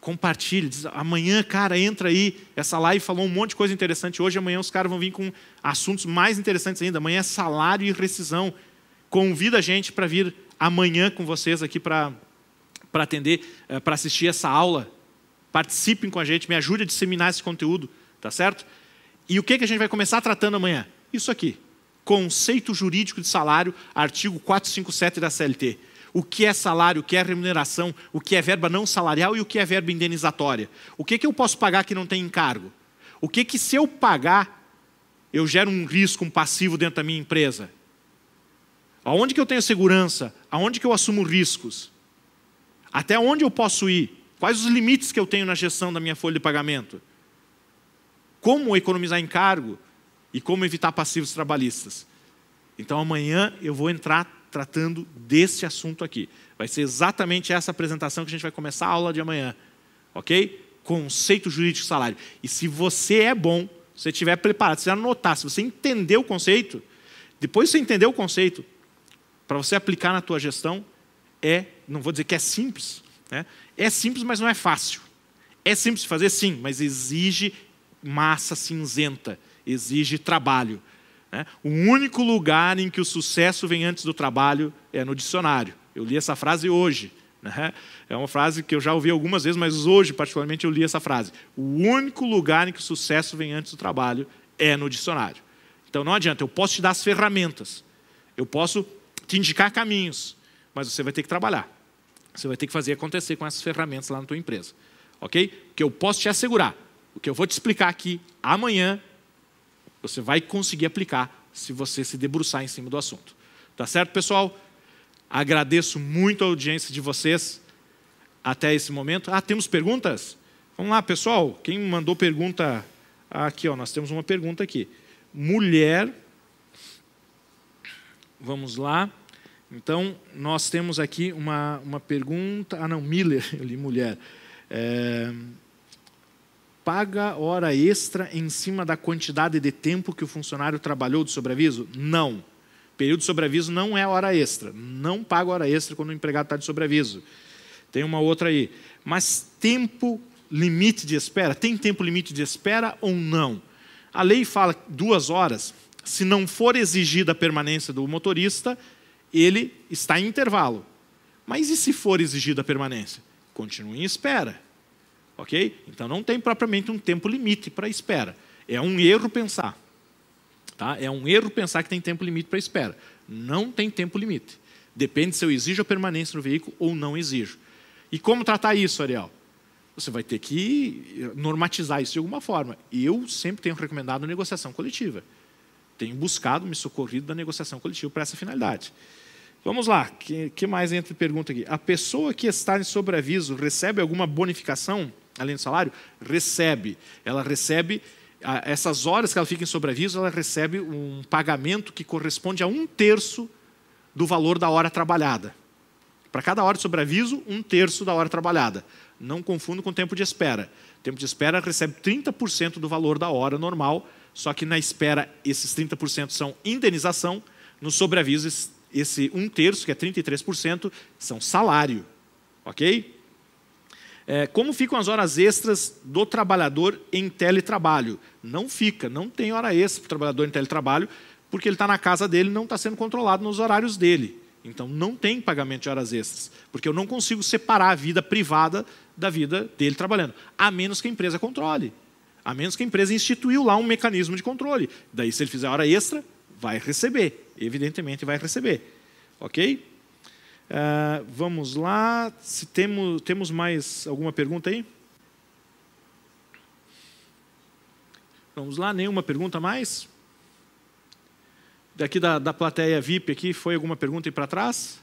compartilhe. Diz, amanhã, cara, entra aí. Essa live falou um monte de coisa interessante. Hoje, amanhã, os caras vão vir com assuntos mais interessantes ainda. Amanhã é salário e rescisão. Convida a gente para vir amanhã com vocês aqui para atender, para assistir essa aula. Participem com a gente, me ajude a disseminar esse conteúdo, tá certo? E o que a gente vai começar tratando amanhã? Isso aqui, conceito jurídico de salário, artigo 457 da CLT. O que é salário, o que é remuneração, o que é verba não salarial e o que é verba indenizatória. O que eu posso pagar que não tem encargo? O que se eu pagar, eu gero um risco, um passivo dentro da minha empresa? Aonde que eu tenho segurança? Aonde que eu assumo riscos? Até onde eu posso ir? Quais os limites que eu tenho na gestão da minha folha de pagamento? Como economizar encargo e como evitar passivos trabalhistas? Então amanhã eu vou entrar tratando desse assunto aqui. Vai ser exatamente essa apresentação que a gente vai começar a aula de amanhã. Ok? Conceito jurídico de salário. E se você é bom, se você estiver preparado, se você anotar, se você entender o conceito, depois que você entender o conceito, para você aplicar na tua gestão, não vou dizer que é simples, né? É simples, mas não é fácil. É simples de fazer, sim, mas exige massa cinzenta, exige trabalho, né? O único lugar em que o sucesso vem antes do trabalho é no dicionário. Eu li essa frase hoje, né? É uma frase que eu já ouvi algumas vezes, mas hoje, particularmente, eu li essa frase. O único lugar em que o sucesso vem antes do trabalho é no dicionário. Então não adianta, eu posso te dar as ferramentas, eu posso te indicar caminhos, mas você vai ter que trabalhar. Você vai ter que fazer acontecer com essas ferramentas lá na tua empresa. Ok? O que eu posso te assegurar, o que eu vou te explicar aqui amanhã, você vai conseguir aplicar se você se debruçar em cima do assunto. Tá certo, pessoal? Agradeço muito a audiência de vocês até esse momento. Temos perguntas? Vamos lá, pessoal. Quem mandou pergunta? Aqui, ó, nós temos uma pergunta aqui. Mulher. Vamos lá. Então, nós temos aqui uma pergunta. Não, Miller, eu li mulher. Paga hora extra em cima da quantidade de tempo que o funcionário trabalhou de sobreaviso? Não. Período de sobreaviso não é hora extra. Não paga hora extra quando o empregado está de sobreaviso. Tem uma outra aí. Mas tempo limite de espera? Tem tempo limite de espera ou não? A lei fala 2 horas. Se não for exigida a permanência do motorista, ele está em intervalo. Mas e se for exigida a permanência? Continue em espera. Ok? Então não tem propriamente um tempo limite para espera. É um erro pensar. Tá? É um erro pensar que tem tempo limite para espera. Não tem tempo limite. Depende se eu exijo a permanência no veículo ou não exijo. E como tratar isso, Ariel? Você vai ter que normatizar isso de alguma forma. Eu sempre tenho recomendado negociação coletiva. Tenho buscado, me socorrido da negociação coletiva para essa finalidade. Vamos lá, que mais entra em pergunta aqui? A pessoa que está em sobreaviso recebe alguma bonificação, além do salário? Recebe. Ela recebe, essas horas que ela fica em sobreaviso, ela recebe um pagamento que corresponde a 1/3 do valor da hora trabalhada. Para cada hora de sobreaviso, 1/3 da hora trabalhada. Não confundo com tempo de espera. O tempo de espera recebe 30% do valor da hora normal, só que na espera esses 30% são indenização, no sobreaviso esse 1/3, que é 33%, são salário. Ok? Como ficam as horas extras do trabalhador em teletrabalho? Não fica, não tem hora extra para o trabalhador em teletrabalho, porque ele está na casa dele e não está sendo controlado nos horários dele. Então, não tem pagamento de horas extras, porque eu não consigo separar a vida privada da vida dele trabalhando, a menos que a empresa controle, a menos que a empresa instituiu lá um mecanismo de controle. Daí, se ele fizer hora extra, vai receber, evidentemente vai receber. Ok? Vamos lá, se temos mais alguma pergunta aí? Vamos lá, nenhuma pergunta mais? Daqui da plateia VIP aqui, foi alguma pergunta aí para trás?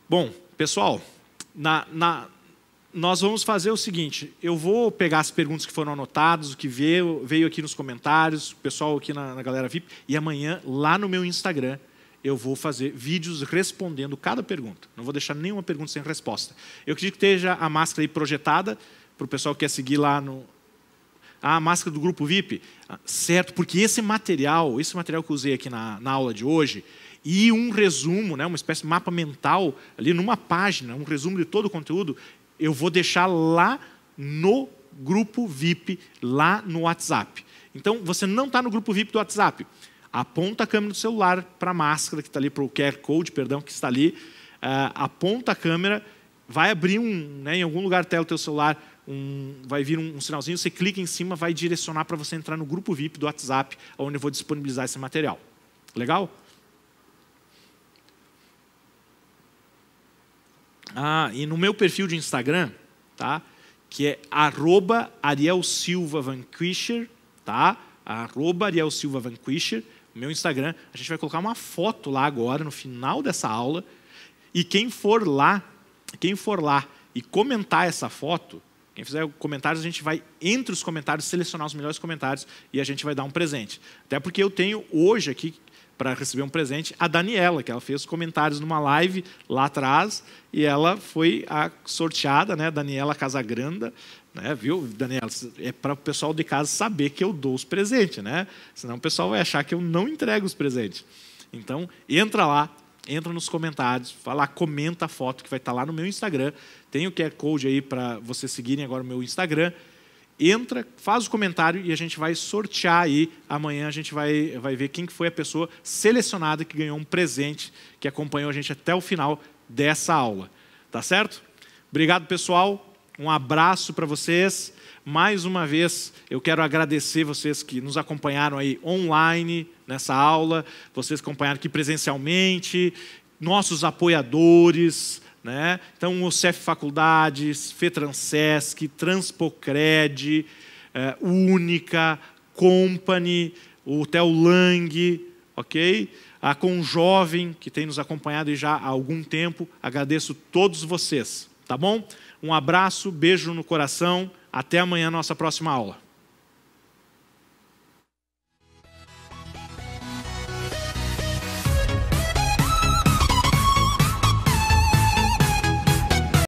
Bom, pessoal, nós vamos fazer o seguinte, eu vou pegar as perguntas que foram anotadas, o que veio aqui nos comentários, o pessoal aqui na galera VIP, e amanhã, lá no meu Instagram, eu vou fazer vídeos respondendo cada pergunta. Não vou deixar nenhuma pergunta sem resposta. Eu acredito que esteja a máscara aí projetada, para o pessoal que quer seguir lá no... a máscara do grupo VIP, certo, porque esse material que eu usei aqui na aula de hoje, e um resumo, né, uma espécie de mapa mental, ali numa página, um resumo de todo o conteúdo, eu vou deixar lá no grupo VIP, lá no WhatsApp. Então, você não está no grupo VIP do WhatsApp, aponta a câmera do celular para a máscara que está ali, para o QR Code, perdão, que está ali, aponta a câmera, vai abrir em algum lugar da tela do teu celular, vai vir um sinalzinho, você clica em cima, vai direcionar para você entrar no grupo VIP do WhatsApp, onde eu vou disponibilizar esse material. Legal? E no meu perfil de Instagram, tá? Que é @ArielSilvaVanquisher, tá? @ArielSilvaVanquisher, meu Instagram. A gente vai colocar uma foto lá agora, no final dessa aula, e quem for lá e comentar essa foto, quem fizer comentários, a gente vai, entre os comentários, selecionar os melhores comentários e a gente vai dar um presente. Até porque eu tenho hoje aqui, para receber um presente, a Daniela, que ela fez comentários numa live lá atrás, e ela foi a sorteada, né? Daniela Casagranda, né? Viu, Daniela? É para o pessoal de casa saber que eu dou os presentes, né? Senão o pessoal vai achar que eu não entrego os presentes. Então, entra lá, entra nos comentários, vai lá, comenta a foto que vai estar lá no meu Instagram. Tem o QR Code aí para vocês seguirem agora o meu Instagram. Entra, faz o comentário e a gente vai sortear aí. Amanhã a gente vai ver quem foi a pessoa selecionada que ganhou um presente, que acompanhou a gente até o final dessa aula. Tá certo? Obrigado, pessoal. Um abraço para vocês. Mais uma vez, eu quero agradecer vocês que nos acompanharam aí online nessa aula, vocês que acompanharam aqui presencialmente, nossos apoiadores, né? Então, o CEF Faculdades, FETRANSESC, Transpocred, Única, Company, o Hotel Lang, ok? A Conjovem, que tem nos acompanhado já há algum tempo. Agradeço todos vocês, tá bom? Um abraço, beijo no coração. Até amanhã, nossa próxima aula.